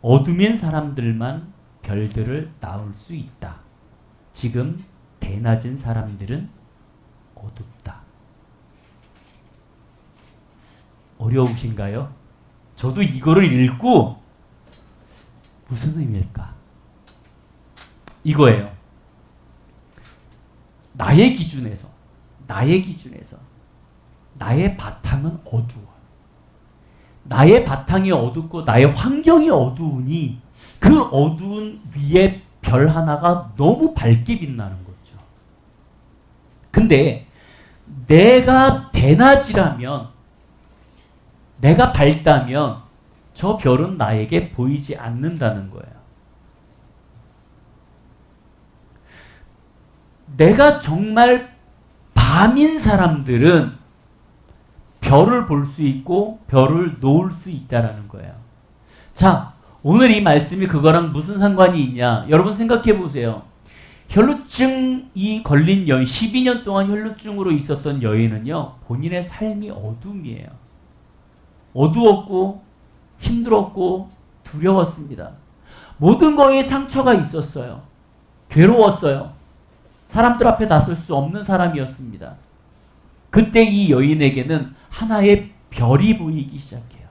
어둠인 사람들만 별들을 낳을 수 있다. 지금 대낮인 사람들은 어둡다. 어려우신가요? 저도 이거를 읽고 무슨 의미일까? 이거예요. 나의 기준에서 나의 바탕은 어두워. 나의 바탕이 어둡고 나의 환경이 어두우니 그 어두운 위에 별 하나가 너무 밝게 빛나는 거죠. 근데 내가 대낮이라면, 내가 밝다면 저 별은 나에게 보이지 않는다는 거예요. 내가 정말 밤인 사람들은 별을 볼 수 있고 별을 놓을 수 있다라는 거예요. 자, 오늘 이 말씀이 그거랑 무슨 상관이 있냐? 여러분 생각해 보세요. 혈루증이 걸린 여인, 12년 동안 혈루증으로 있었던 여인은요, 본인의 삶이 어둠이에요. 어두웠고 힘들었고 두려웠습니다. 모든 거에 상처가 있었어요. 괴로웠어요. 사람들 앞에 나설 수 없는 사람이었습니다. 그때 이 여인에게는 하나의 별이 보이기 시작해요.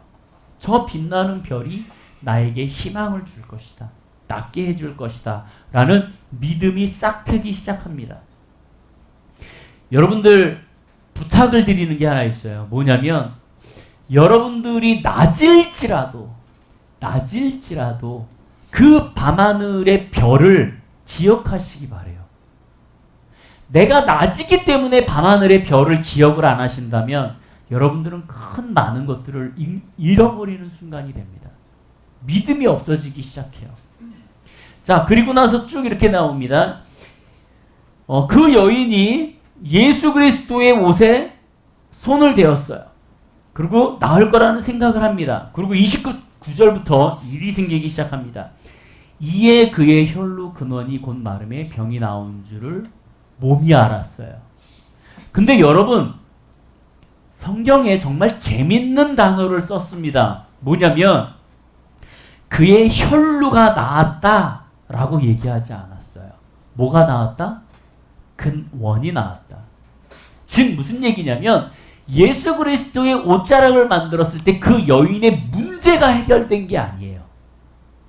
저 빛나는 별이 나에게 희망을 줄 것이다. 낫게 해줄 것이다. 라는 믿음이 싹트기 시작합니다. 여러분들 부탁을 드리는 게 하나 있어요. 뭐냐면 여러분들이 낮을지라도 그 밤하늘의 별을 기억하시기 바래요. 내가 낮이기 때문에 밤하늘의 별을 기억을 안 하신다면 여러분들은 큰 많은 것들을 잃어버리는 순간이 됩니다. 믿음이 없어지기 시작해요. 자, 그리고 나서 쭉 이렇게 나옵니다. 그 여인이 예수 그리스도의 옷에 손을 대었어요. 그리고 나을 거라는 생각을 합니다. 그리고 29절부터 일이 생기기 시작합니다. 이에 그의 혈루 근원이 곧 마름에 병이 나온 줄을 몸이 알았어요. 근데 여러분, 성경에 정말 재밌는 단어를 썼습니다. 뭐냐면 그의 혈루가 나았다 라고 얘기하지 않았어요. 뭐가 나았다? 근원이 나왔다. 즉 무슨 얘기냐면 예수 그리스도의 옷자락을 만들었을 때 그 여인의 문제가 해결된 게 아니에요.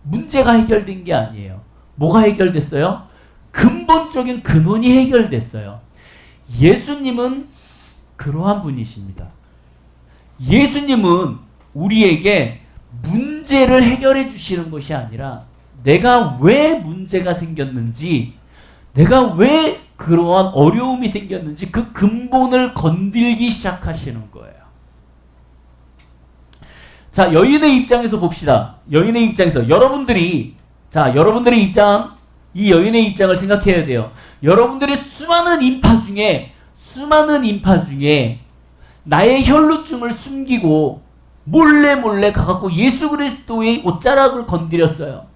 문제가 해결된 게 아니에요. 뭐가 해결됐어요? 근본적인 근원이 해결됐어요. 예수님은 그러한 분이십니다. 예수님은 우리에게 문제를 해결해 주시는 것이 아니라 내가 왜 문제가 생겼는지, 내가 왜 그러한 어려움이 생겼는지 그 근본을 건들기 시작하시는 거예요. 자, 여인의 입장에서 봅시다. 여인의 입장에서 여러분들이 입장, 이 여인의 입장을 생각해야 돼요. 여러분들이 수많은 인파 중에 나의 혈루증을 숨기고 몰래 가갖고 예수 그리스도의 옷자락을 건드렸어요.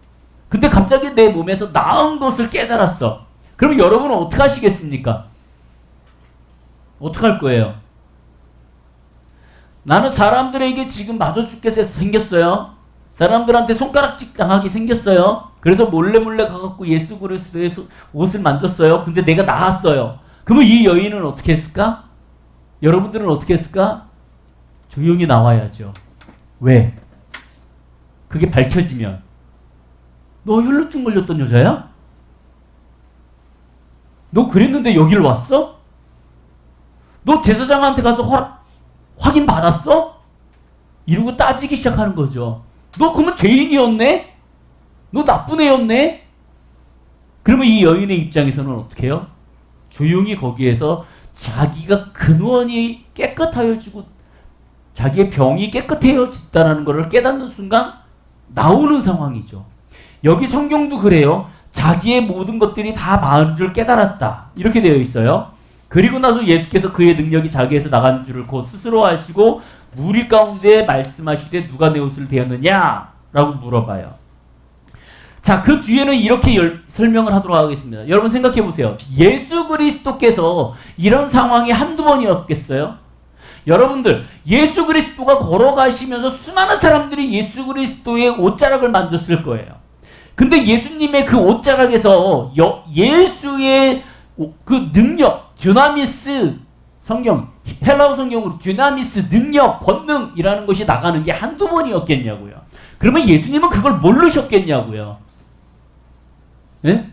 근데 갑자기 내 몸에서 나은 것을 깨달았어. 그럼 여러분은 어떻게 하시겠습니까? 어떻게 할 거예요? 나는 사람들에게 지금 맞아 죽게 생겼어요. 사람들한테 손가락질 당하게 생겼어요. 그래서 몰래 가갖고 예수 그리스도의 옷을 만졌어요. 근데 내가 나았어요. 그러면 이 여인은 어떻게 했을까? 여러분들은 어떻게 했을까? 조용히 나와야죠. 왜? 그게 밝혀지면 너 혈루증 걸렸던 여자야? 너 그랬는데 여기를 왔어? 너 제사장한테 가서 확인 받았어? 이러고 따지기 시작하는 거죠. 너 그러면 죄인이었네? 너 나쁜 애였네? 그러면 이 여인의 입장에서는 어떻게 해요? 조용히 거기에서 자기가 근원이 깨끗하여지고 자기의 병이 깨끗해졌다는 것을 깨닫는 순간 나오는 상황이죠. 여기 성경도 그래요. 자기의 모든 것들이 다 많은 줄 깨달았다. 이렇게 되어 있어요. 그리고 나서 예수께서 그의 능력이 자기에서 나간 줄을 곧 스스로 아시고 무리 가운데 말씀하시되 누가 내 옷을 대었느냐? 라고 물어봐요. 자, 그 뒤에는 이렇게 설명을 하도록 하겠습니다. 여러분 생각해 보세요. 예수 그리스도께서 이런 상황이 한두 번이었겠어요? 여러분들, 예수 그리스도가 걸어가시면서 수많은 사람들이 예수 그리스도의 옷자락을 만졌을 거예요. 근데 예수님의 그 옷자락에서 예수의 그 능력, 듀나미스, 성경, 헬라어 성경으로 듀나미스, 능력, 권능이라는 것이 나가는 게 한두 번이었겠냐고요. 그러면 예수님은 그걸 모르셨겠냐고요. 예?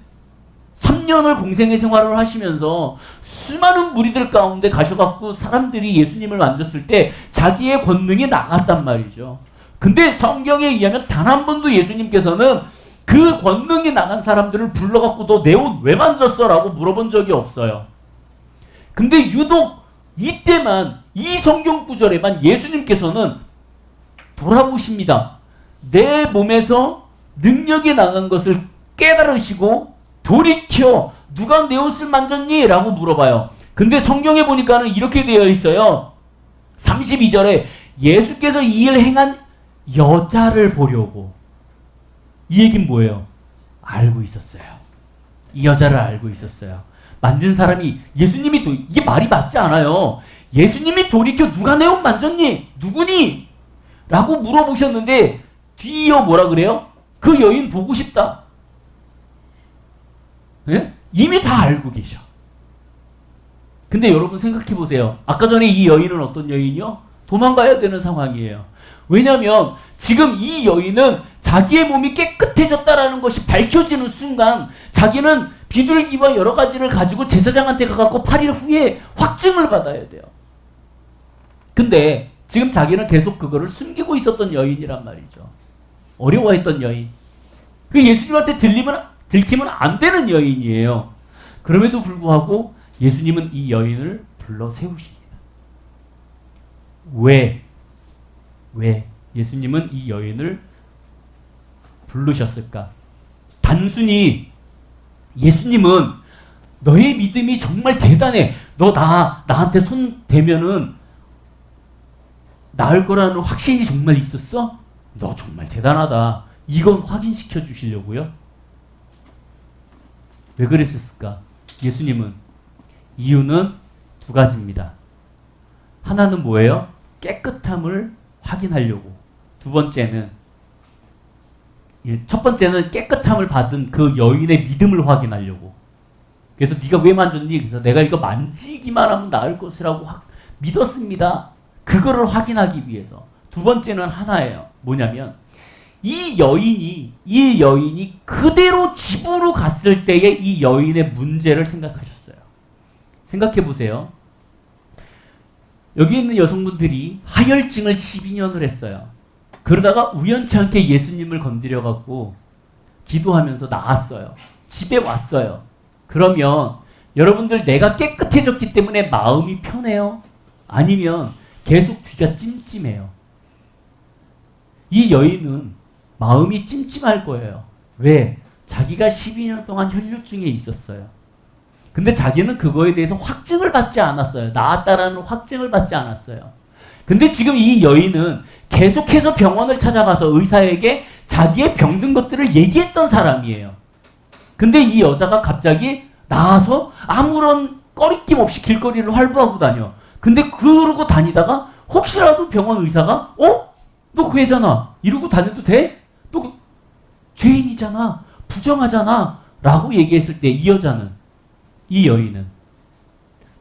3년을 공생의 생활을 하시면서 수많은 무리들 가운데 가셔갖고 사람들이 예수님을 만졌을 때 자기의 권능이 나갔단 말이죠. 근데 성경에 의하면 단 한 번도 예수님께서는 그 권능이 나간 사람들을 불러갖고 너 내 옷 왜 만졌어? 라고 물어본 적이 없어요. 근데 유독 이때만, 이 성경 구절에만 예수님께서는 돌아보십니다. 내 몸에서 능력이 나간 것을 깨달으시고 돌이켜 누가 내 옷을 만졌니? 라고 물어봐요. 근데 성경에 보니까는 이렇게 되어 있어요. 32절에 예수께서 이 일을 행한 여자를 보려고. 이 얘기는 뭐예요? 알고 있었어요. 이 여자를 알고 있었어요. 만진 사람이 예수님이 이게 말이 맞지 않아요. 예수님이 돌이켜 누가 내 옷 만졌니? 누구니? 라고 물어보셨는데 뒤이어 뭐라 그래요? 그 여인 보고 싶다. 예? 이미 다 알고 계셔. 근데 여러분 생각해 보세요. 아까 전에 이 여인은 어떤 여인이요? 도망가야 되는 상황이에요. 왜냐하면 지금 이 여인은 자기의 몸이 깨끗해졌다라는 것이 밝혀지는 순간 자기는 비둘기와 여러 가지를 가지고 제사장한테 가갖고 8일 후에 확증을 받아야 돼요. 근데 지금 자기는 계속 그거를 숨기고 있었던 여인이란 말이죠. 어려워했던 여인. 그 예수님한테 들키면 안 되는 여인이에요. 그럼에도 불구하고 예수님은 이 여인을 불러 세우십니다. 왜 예수님은 이 여인을 부르셨을까? 단순히 예수님은 너의 믿음이 정말 대단해. 너 나한테 손 대면은 나을 거라는 확신이 정말 있었어? 너 정말 대단하다. 이건 확인시켜 주시려고요. 왜 그랬을까? 예수님은 이유는 두 가지입니다. 하나는 뭐예요? 깨끗함을 확인하려고. 두 번째는, 첫 번째는 깨끗함을 받은 그 여인의 믿음을 확인하려고. 그래서 네가 왜 만졌니? 그래서 내가 이거 만지기만 하면 나을 것이라고 믿었습니다. 그거를 확인하기 위해서. 두 번째는 하나예요. 뭐냐면 이 여인이 그대로 집으로 갔을 때에 이 여인의 문제를 생각하셨어요. 생각해 보세요. 여기 있는 여성분들이 하혈증을 12년을 했어요. 그러다가 우연치 않게 예수님을 건드려 갖고 기도하면서 나았어요. 집에 왔어요. 그러면 여러분들 내가 깨끗해졌기 때문에 마음이 편해요? 아니면 계속 귀가 찜찜해요? 이 여인은 마음이 찜찜할 거예요. 왜? 자기가 12년 동안 혈류증에 있었어요. 근데 자기는 그거에 대해서 확증을 받지 않았어요. 나았다라는 확증을 받지 않았어요. 근데 지금 이 여인은 계속해서 병원을 찾아가서 의사에게 자기의 병든 것들을 얘기했던 사람이에요. 근데 이 여자가 갑자기 나와서 아무런 꺼리낌 없이 길거리를 활보하고 다녀. 근데 그러고 다니다가 혹시라도 병원 의사가 너 그 애잖아. 이러고 다녀도 돼? 너 죄인이잖아. 부정하잖아. 라고 얘기했을 때 이 여인은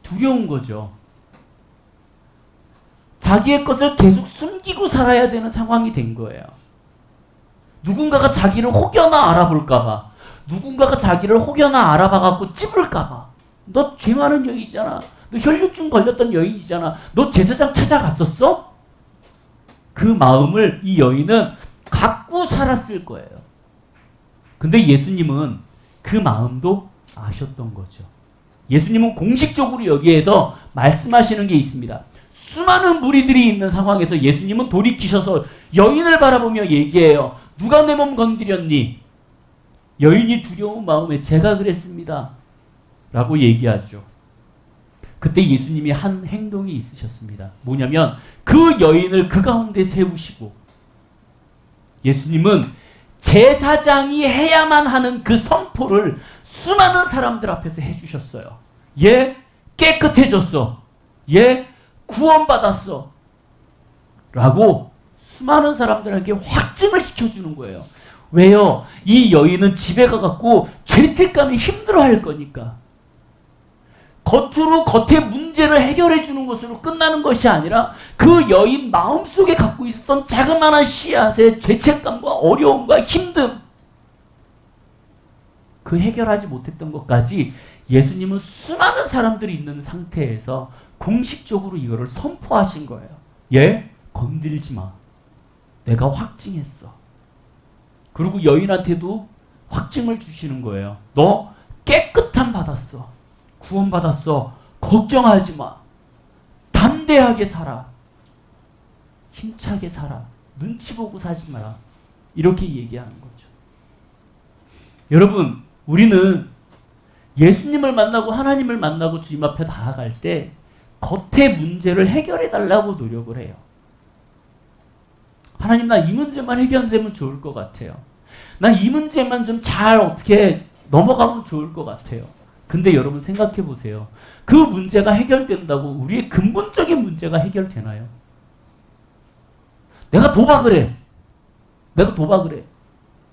두려운 거죠. 자기의 것을 계속 숨기고 살아야 되는 상황이 된 거예요. 누군가가 자기를 혹여나 알아볼까봐, 누군가가 자기를 혹여나 알아봐갖고 찝을까봐. 너 죄 많은 여인이잖아. 너 혈류증 걸렸던 여인이잖아. 너 제사장 찾아갔었어? 그 마음을 이 여인은 갖고 살았을 거예요. 근데 예수님은 그 마음도 아셨던 거죠. 예수님은 공식적으로 여기에서 말씀하시는 게 있습니다. 수많은 무리들이 있는 상황에서 예수님은 돌이키셔서 여인을 바라보며 얘기해요. 누가 내 몸 건드렸니? 여인이 두려운 마음에 제가 그랬습니다. 라고 얘기하죠. 그때 예수님이 한 행동이 있으셨습니다. 뭐냐면 그 여인을 그 가운데 세우시고 예수님은 제사장이 해야만 하는 그 선포를 수많은 사람들 앞에서 해주셨어요. 얘 깨끗해졌어. 얘 구원받았어. 라고 수많은 사람들에게 확증을 시켜주는 거예요. 왜요? 이 여인은 집에 가갖고 죄책감이 힘들어할 거니까. 겉의 문제를 해결해 주는 것으로 끝나는 것이 아니라 그 여인 마음속에 갖고 있었던 자그마한 씨앗의 죄책감과 어려움과 힘듦, 그 해결하지 못했던 것까지 예수님은 수많은 사람들이 있는 상태에서 공식적으로 이거를 선포하신 거예요. 얘 건들지 마. 내가 확증했어. 그리고 여인한테도 확증을 주시는 거예요. 너 깨끗함 받았어. 구원받았어. 걱정하지 마. 담대하게 살아. 힘차게 살아. 눈치 보고 사지 마라. 이렇게 얘기하는 거죠. 여러분, 우리는 예수님을 만나고 하나님을 만나고 주님 앞에 나아갈 때 겉의 문제를 해결해 달라고 노력을 해요. 하나님, 나 이 문제만 해결되면 좋을 것 같아요. 나 이 문제만 좀 잘 어떻게 넘어가면 좋을 것 같아요. 근데 여러분 생각해 보세요. 그 문제가 해결된다고 우리의 근본적인 문제가 해결되나요? 내가 도박을 해.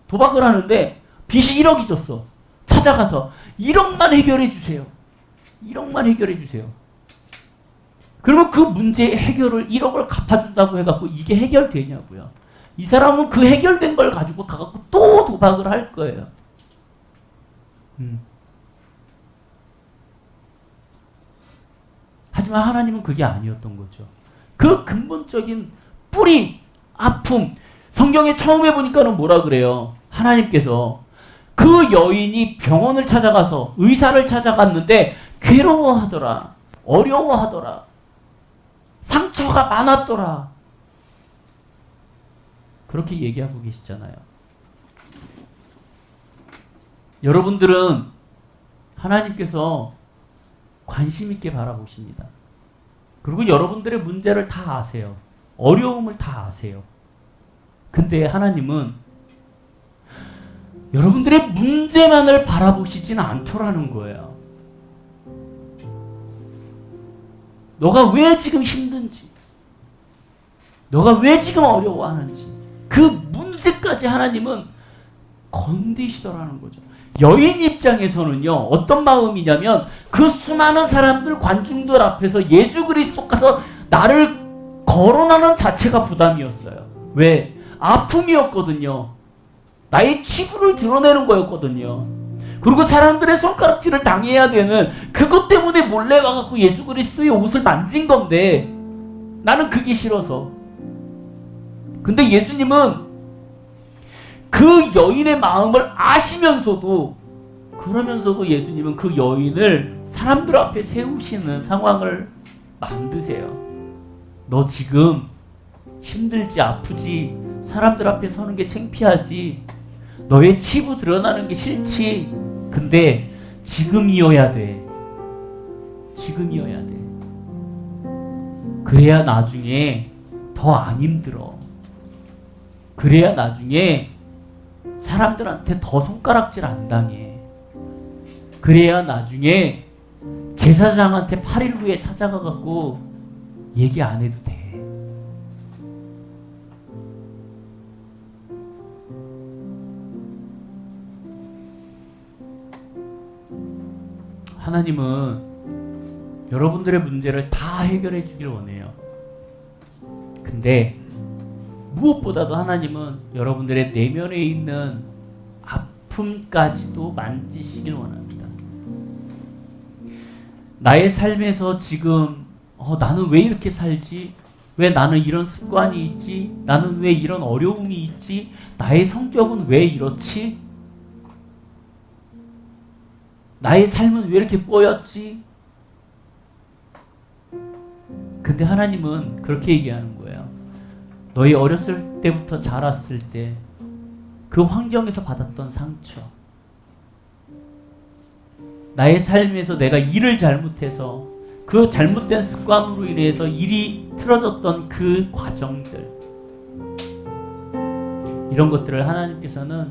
도박을 하는데 빚이 1억이 졌어. 찾아가서 1억만 해결해 주세요. 1억만 해결해 주세요. 그러면 그 문제의 해결을 1억을 갚아준다고 해갖고 이게 해결되냐고요. 이 사람은 그 해결된 걸 가지고 가갖고 또 도박을 할 거예요. 하지만 하나님은 그게 아니었던 거죠. 그 근본적인 뿌리, 아픔. 성경에 처음에 보니까는 뭐라 그래요? 하나님께서 그 여인이 병원을 찾아가서 의사를 찾아갔는데 괴로워하더라. 어려워하더라. 상처가 많았더라. 그렇게 얘기하고 계시잖아요. 여러분들은 하나님께서 관심 있게 바라보십니다. 그리고 여러분들의 문제를 다 아세요. 어려움을 다 아세요. 근데 하나님은 여러분들의 문제만을 바라보시지는 않더라는 거예요. 너가 왜 지금 힘든지, 너가 왜 지금 어려워하는지 그 문제까지 하나님은 건드시더라는 거죠. 여인 입장에서는요, 어떤 마음이냐면 그 수많은 사람들, 관중들 앞에서 예수 그리스도께서 나를 거론하는 자체가 부담이었어요. 왜? 아픔이었거든요. 나의 치부를 드러내는 거였거든요. 그리고 사람들의 손가락질을 당해야 되는 그것 때문에 몰래 와갖고 예수 그리스도의 옷을 만진 건데 나는 그게 싫어서. 근데 예수님은 그 여인의 마음을 아시면서도, 그러면서도 예수님은 그 여인을 사람들 앞에 세우시는 상황을 만드세요. 너 지금 힘들지, 아프지, 사람들 앞에 서는 게 창피하지, 너의 치부 드러나는 게 싫지. 근데 지금이어야 돼. 지금이어야 돼. 그래야 나중에 더 안 힘들어. 그래야 나중에 사람들한테 더 손가락질 안 당해. 그래야 나중에 제사장한테 8일 후에 찾아가갖고 얘기 안 해도 돼. 하나님은 여러분들의 문제를 다 해결해 주길 원해요. 근데 무엇보다도 하나님은 여러분들의 내면에 있는 아픔까지도 만지시길 원합니다. 나의 삶에서 지금 나는 왜 이렇게 살지? 왜 나는 이런 습관이 있지? 나는 왜 이런 어려움이 있지? 나의 성격은 왜 이렇지? 나의 삶은 왜 이렇게 꼬였지? 근데 하나님은 그렇게 얘기하는 거예요. 너희 어렸을 때부터 자랐을 때 그 환경에서 받았던 상처, 나의 삶에서 내가 일을 잘못해서 그 잘못된 습관으로 인해서 일이 틀어졌던 그 과정들, 이런 것들을 하나님께서는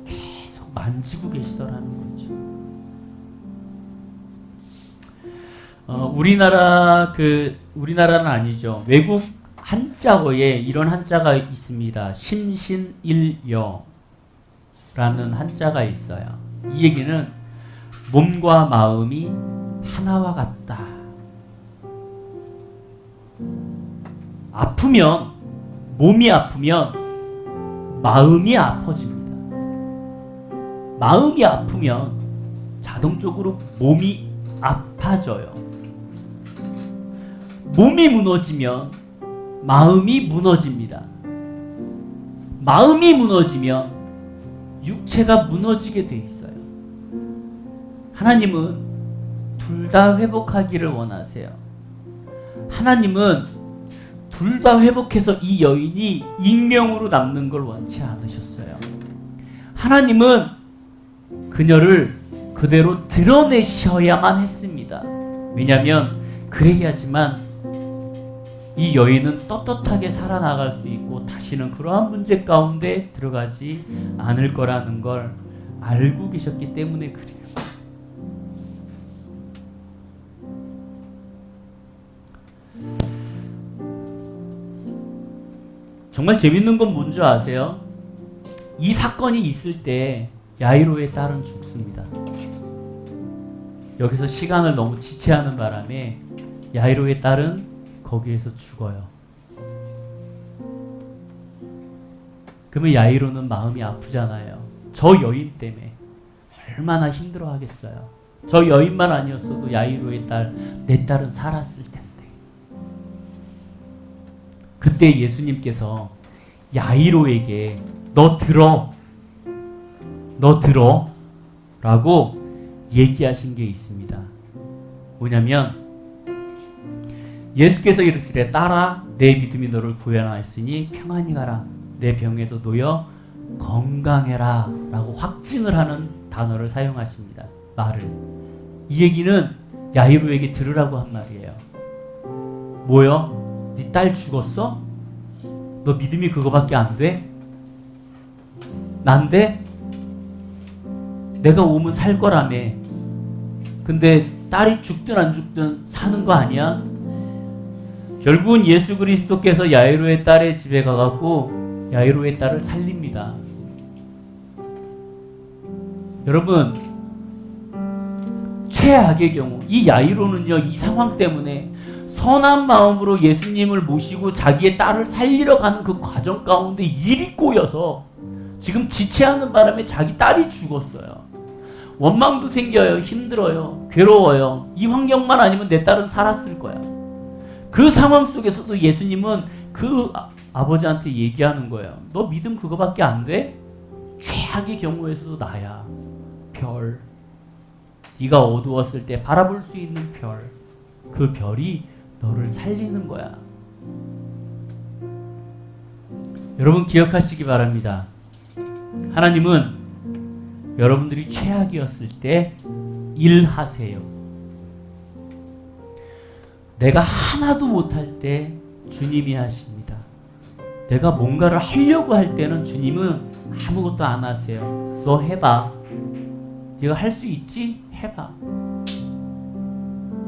계속 만지고 계시더라는 거죠. 우리나라는 아니죠. 외국 한자어에 이런 한자가 있습니다. 심신일여라는 한자가 있어요. 이 얘기는 몸과 마음이 하나와 같다. 아프면, 몸이 아프면 마음이 아파집니다. 마음이 아프면 자동적으로 몸이 아파져요. 몸이 무너지면 마음이 무너집니다. 마음이 무너지면 육체가 무너지게 돼 있어요. 하나님은 둘 다 회복하기를 원하세요. 하나님은 둘 다 회복해서 이 여인이 익명으로 남는 걸 원치 않으셨어요. 하나님은 그녀를 그대로 드러내셔야만 했습니다. 왜냐하면 그래야지만 이 여인은 떳떳하게 살아나갈 수 있고 다시는 그러한 문제 가운데 들어가지 않을 거라는 걸 알고 계셨기 때문에 그래요. 정말 재밌는 건 뭔지 아세요? 이 사건이 있을 때 야이로의 딸은 죽습니다. 여기서 시간을 너무 지체하는 바람에 야이로의 딸은 거기에서 죽어요. 그러면 야이로는 마음이 아프잖아요. 저 여인 때문에 얼마나 힘들어 하겠어요. 저 여인만 아니었어도 야이로의 딸, 내 딸은 살았을 텐데. 그때 예수님께서 야이로에게 너 들어 라고 얘기하신 게 있습니다. 뭐냐면 예수께서 이르시되 딸아 내 믿음이 너를 구원하였으니 평안히 가라. 내 병에서 놓여 건강해라 라고 확증을 하는 단어를 사용하십니다. 말을. 이 얘기는 야이로에게 들으라고 한 말이에요. 뭐요? 네 딸 죽었어? 너 믿음이 그거밖에 안 돼? 난데? 내가 오면 살 거라며. 근데 딸이 죽든 안 죽든 사는 거 아니야? 결국은 예수 그리스도께서 야이로의 딸의 집에 가갖고 야이로의 딸을 살립니다. 여러분, 최악의 경우 이 야이로는요, 이 상황 때문에 선한 마음으로 예수님을 모시고 자기의 딸을 살리러 가는 그 과정 가운데 일이 꼬여서 지금 지체하는 바람에 자기 딸이 죽었어요. 원망도 생겨요. 힘들어요. 괴로워요. 이 환경만 아니면 내 딸은 살았을 거야. 그 상황 속에서도 예수님은 그 아버지한테 얘기하는 거예요. 너 믿음 그거밖에 안 돼? 최악의 경우에서도 나야. 별. 네가 어두웠을 때 바라볼 수 있는 별. 그 별이 너를 살리는 거야. 여러분 기억하시기 바랍니다. 하나님은 여러분들이 최악이었을 때 일하세요. 내가 하나도 못할 때 주님이 하십니다. 내가 뭔가를 하려고 할 때는 주님은 아무것도 안 하세요. 너 해봐. 네가 할 수 있지? 해봐.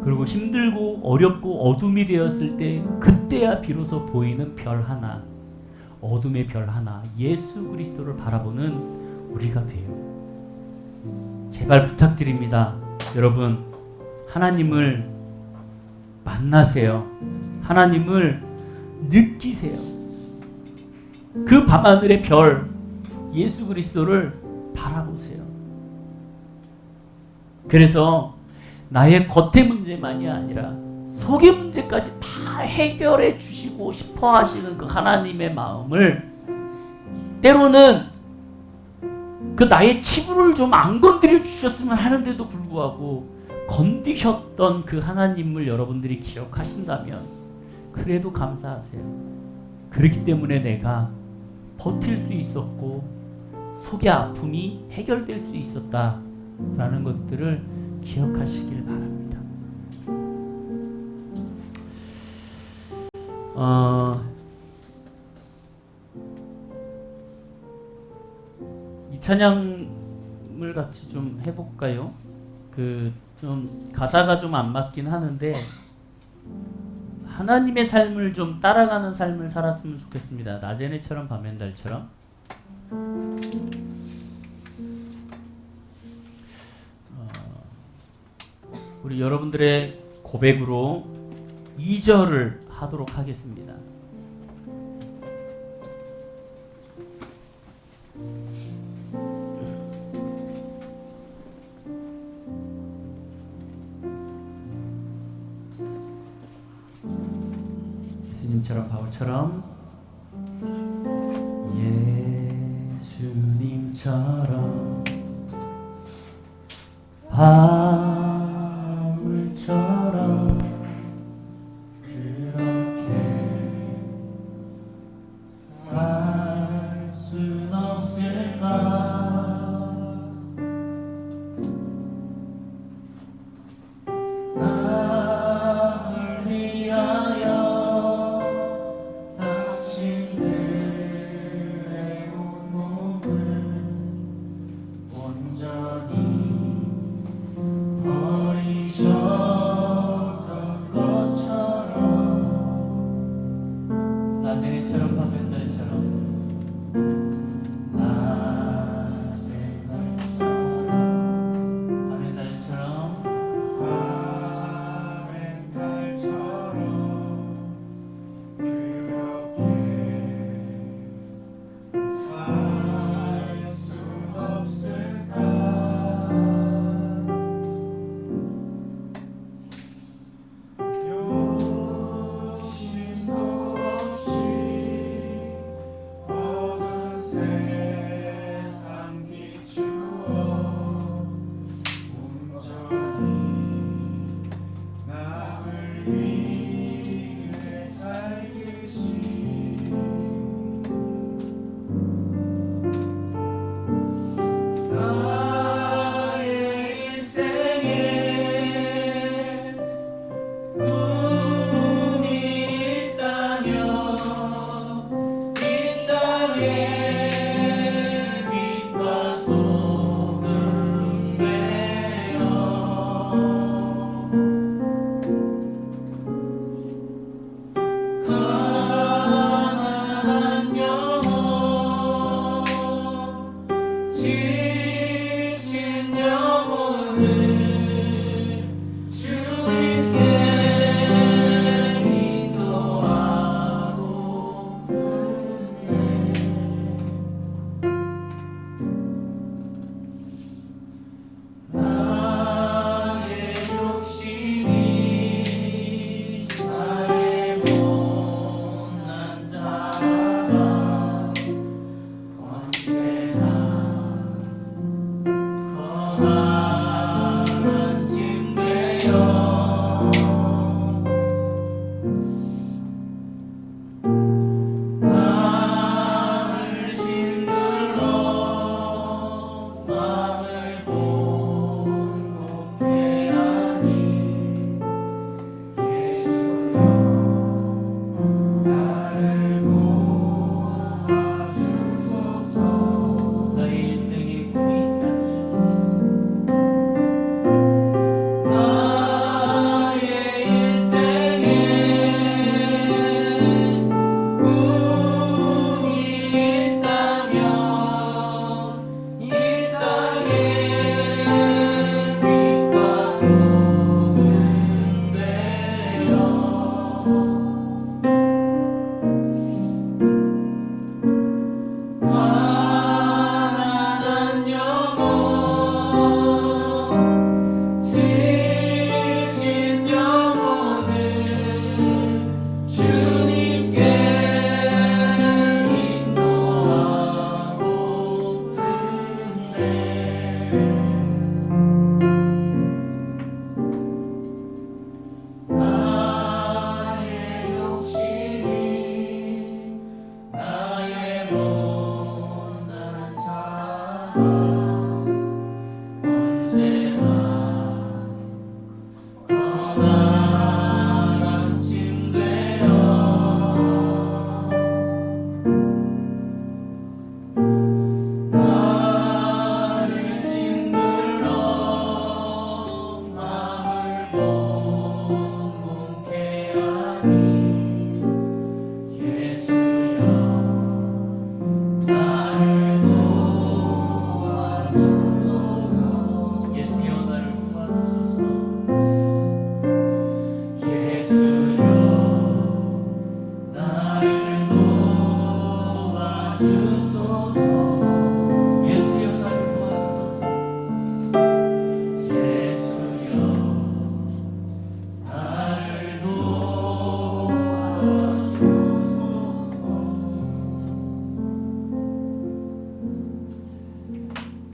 그리고 힘들고 어렵고 어둠이 되었을 때 그때야 비로소 보이는 별 하나, 어둠의 별 하나, 예수 그리스도를 바라보는 우리가 돼요. 제발 부탁드립니다. 여러분, 하나님을 만나세요. 하나님을 느끼세요. 그 밤하늘의 별, 예수 그리스도를 바라보세요. 그래서 나의 겉의 문제만이 아니라 속의 문제까지 다 해결해 주시고 싶어 하시는 그 하나님의 마음을, 때로는 그 나의 치부를 좀 안 건드려 주셨으면 하는데도 불구하고 건드셨던 그 하나님을 여러분들이 기억하신다면 그래도 감사하세요. 그렇기 때문에 내가 버틸 수 있었고 속의 아픔이 해결될 수 있었다라는 것들을 기억하시길 바랍니다. 이 찬양을 같이 좀 해볼까요? 좀 가사가 좀 안 맞긴 하는데 하나님의 삶을 좀 따라가는 삶을 살았으면 좋겠습니다. 낮에는 처럼 밤엔 달처럼. 우리 여러분들의 고백으로 2절을 하도록 하겠습니다. 예수님처럼 바울처럼, 예수님처럼 바울처럼 그렇게 살 순 없을까? 나를 위하여 당신들의 온몸을 온전히 버리셨던 것처럼, 낮에는 처럼 밤엔 달처럼, 낮엔 달처럼 밤엔 달처럼 밤엔 달처럼 그렇게 살 수 없을까? 욕심도 없이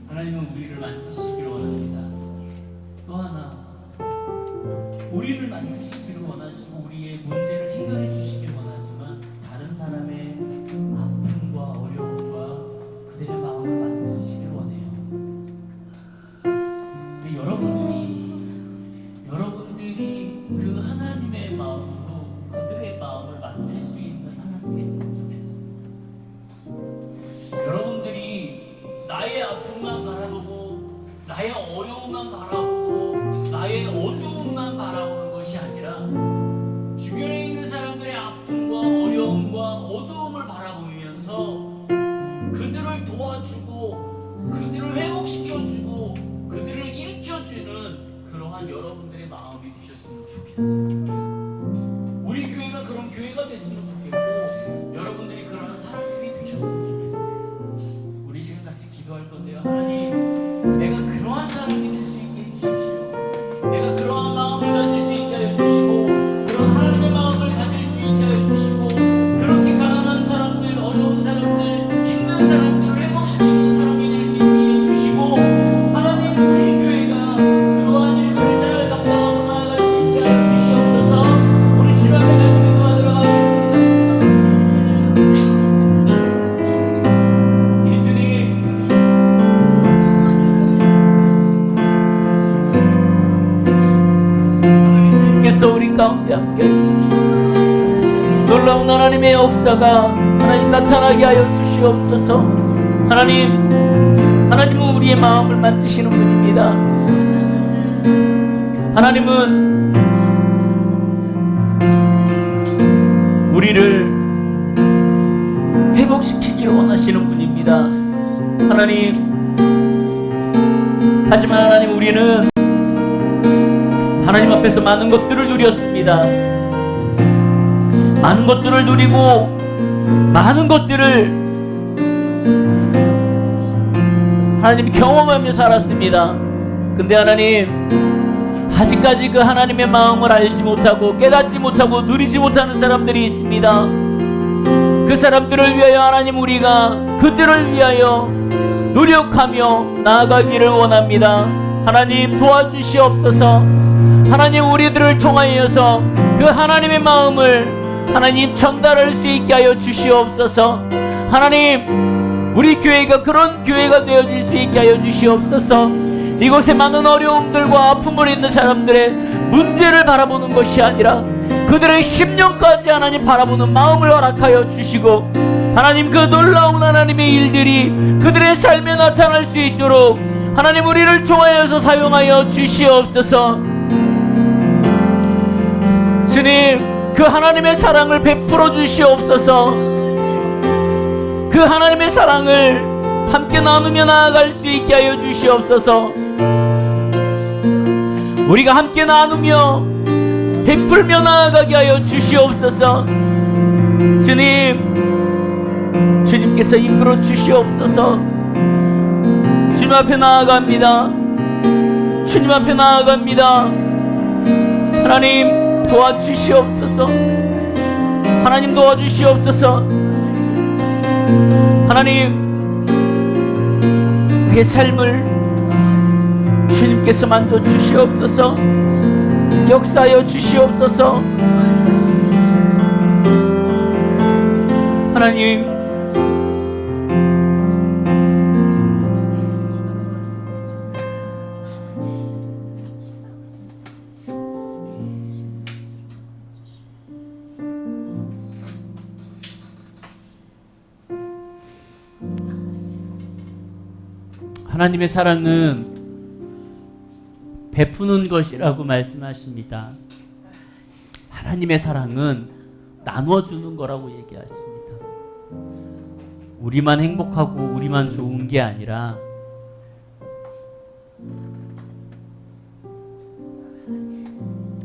하나님은 우리를 만지시기를 원합니다. 또 하나, 우리를 만지시기를 원하시고 우리의 문제를 해결해 주시길 원하지만 다른 사람의 아픔과 어려움과 그들의 마음을 만지시길 원해요. 근데 여러분들이 그 하나님의 마음으로 그들의 마음을 만질 수 있는 사람이 됐으면 좋겠어요. 여러분들이 나의 아픔만 바라보고 나의 어려움만 바라보고 나의 어두움만 바라보는 것이 아니라 주변에 있는 사람들의 아픔과 어려움과 어두움을 바라보면서 그들을 도와주고 그들을 회복시켜주고 그들을 일으켜주는 그러한 여러분들의 마음이 되셨으면 좋겠어요. 우리 교회가 그런 교회가 됐으면 좋겠고 여러분들이 그러한 사람들이 되셨으면 좋겠어요. 우리 지금 같이 기도할 건데요. 하나님, 내가 그러한 사람이 될 수 있게 해주십시오. 내가 그러한 마음을 가질 수 있게 하여 주시고 그런 하나님의 마음을 가질 수 있게 하여 주시고 그렇게 가난한 사람들, 어려운 사람들, 힘든 사람들을 회복시키는 사람이 될 수 있게 해 주시고 하나님, 우리 교회가 그러한 일들을 잘 감당하고 나아갈 수 있게 하여 주시옵소서. 우리 주 앞에 같이 기도하도록 하겠습니다. 예수님, 하나님께서 우리 가운데 함께 해주시옵소서. 놀라운 하나님의 역사가 하나님 나타나게 하여 주시옵소서. 하나님은 우리의 마음을 만지시는 분입니다. 하나님은 우리를 회복시키기를 원하시는 분입니다. 하지만 하나님, 우리는 하나님 앞에서 많은 것들을 누렸습니다. 많은 것들을 누리고 많은 것들을 하나님이 경험하며 살았습니다. 근데 하나님, 아직까지 그 하나님의 마음을 알지 못하고 깨닫지 못하고 누리지 못하는 사람들이 있습니다. 그 사람들을 위하여 하나님, 우리가 그들을 위하여 노력하며 나아가기를 원합니다. 하나님, 도와주시옵소서. 하나님, 우리들을 통하여서 그 하나님의 마음을 하나님 전달할 수 있게 하여 주시옵소서. 하나님, 우리 교회가 그런 교회가 되어질 수 있게 하여 주시옵소서. 이곳에 많은 어려움들과 아픔을 있는 사람들의 문제를 바라보는 것이 아니라 그들의 심령까지 하나님 바라보는 마음을 허락하여 주시고 하나님, 그 놀라운 하나님의 일들이 그들의 삶에 나타날 수 있도록 하나님, 우리를 통하여서 사용하여 주시옵소서. 주님, 그 하나님의 사랑을 베풀어 주시옵소서. 그 하나님의 사랑을 함께 나누며 나아갈 수 있게 하여 주시옵소서. 우리가 함께 나누며 베풀며 나아가게 하여 주시옵소서. 주님께서 이끌어 주시옵소서. 주님 앞에 나아갑니다. 주님 앞에 나아갑니다. 하나님, 도와주시옵소서. 하나님, 도와주시옵소서. 하나님, 우리의 삶을 주님께서 만져 주시옵소서. 역사하여 주시옵소서. 하나님, 하나님의 사랑은 베푸는 것이라고 말씀하십니다. 하나님의 사랑은 나눠주는 거라고 얘기하십니다. 우리만 행복하고 우리만 좋은 게 아니라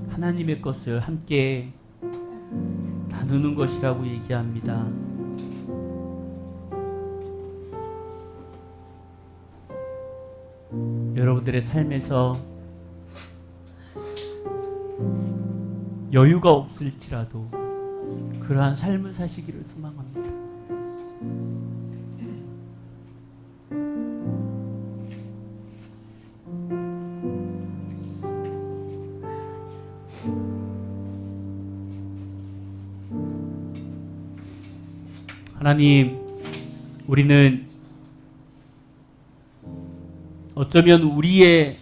하나님의 것을 함께 나누는 것이라고 얘기합니다. 여러분들의 삶에서 여유가 없을지라도 그러한 삶을 사시기를 소망합니다. 하나님, 우리는 어쩌면 우리의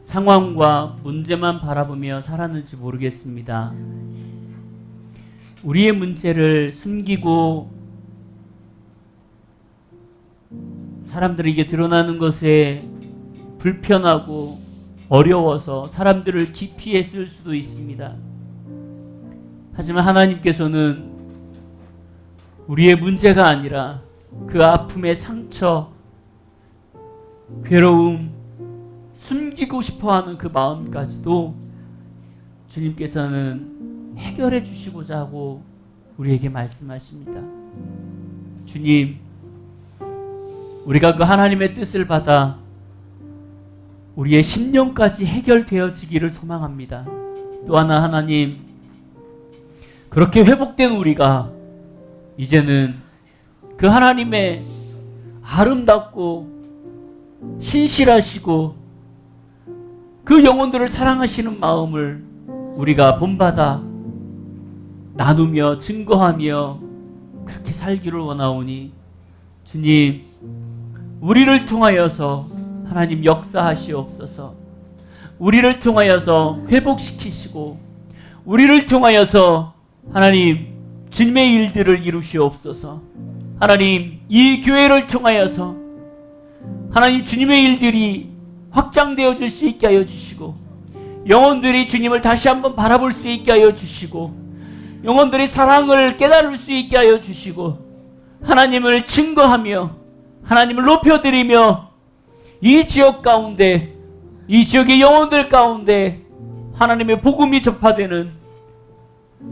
상황과 문제만 바라보며 살았는지 모르겠습니다. 우리의 문제를 숨기고 사람들에게 드러나는 것에 불편하고 어려워서 사람들을 기피했을 수도 있습니다. 하지만 하나님께서는 우리의 문제가 아니라 그 아픔의 상처, 괴로움, 숨기고 싶어하는 그 마음까지도 주님께서는 해결해 주시고자 하고 우리에게 말씀하십니다. 주님, 우리가 그 하나님의 뜻을 받아 우리의 심령까지 해결되어지기를 소망합니다. 또 하나 하나님, 그렇게 회복된 우리가 이제는 그 하나님의 아름답고 신실하시고 그 영혼들을 사랑하시는 마음을 우리가 본받아 나누며 증거하며 그렇게 살기를 원하오니 주님, 우리를 통하여서 하나님 역사하시옵소서. 우리를 통하여서 회복시키시고 우리를 통하여서 하나님 주님의 일들을 이루시옵소서. 하나님, 이 교회를 통하여서 하나님 주님의 일들이 확장되어질 수 있게 하여 주시고 영혼들이 주님을 다시 한번 바라볼 수 있게 하여 주시고 영혼들이 사랑을 깨달을 수 있게 하여 주시고 하나님을 증거하며 하나님을 높여드리며 이 지역 가운데, 이 지역의 영혼들 가운데 하나님의 복음이 전파되는,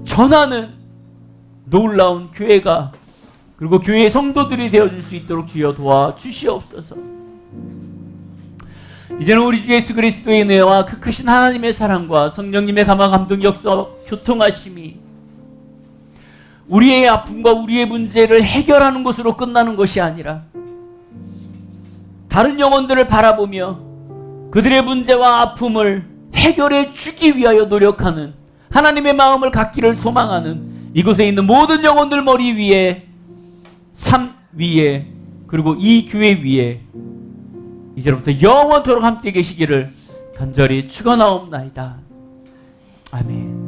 전하는 놀라운 교회가, 그리고 교회의 성도들이 되어줄 수 있도록 주여 도와주시옵소서. 이제는 우리 주 예수 그리스도의 은혜와 그 크신 하나님의 사랑과 성령님의 감화 감동 역사 교통하심이 우리의 아픔과 우리의 문제를 해결하는 것으로 끝나는 것이 아니라 다른 영혼들을 바라보며 그들의 문제와 아픔을 해결해 주기 위하여 노력하는 하나님의 마음을 갖기를 소망하는 이곳에 있는 모든 영혼들 머리 위에, 삶 위에, 그리고 이 교회 위에 이제부터 영원토록 함께 계시기를 간절히 축원하옵나이다. 아멘.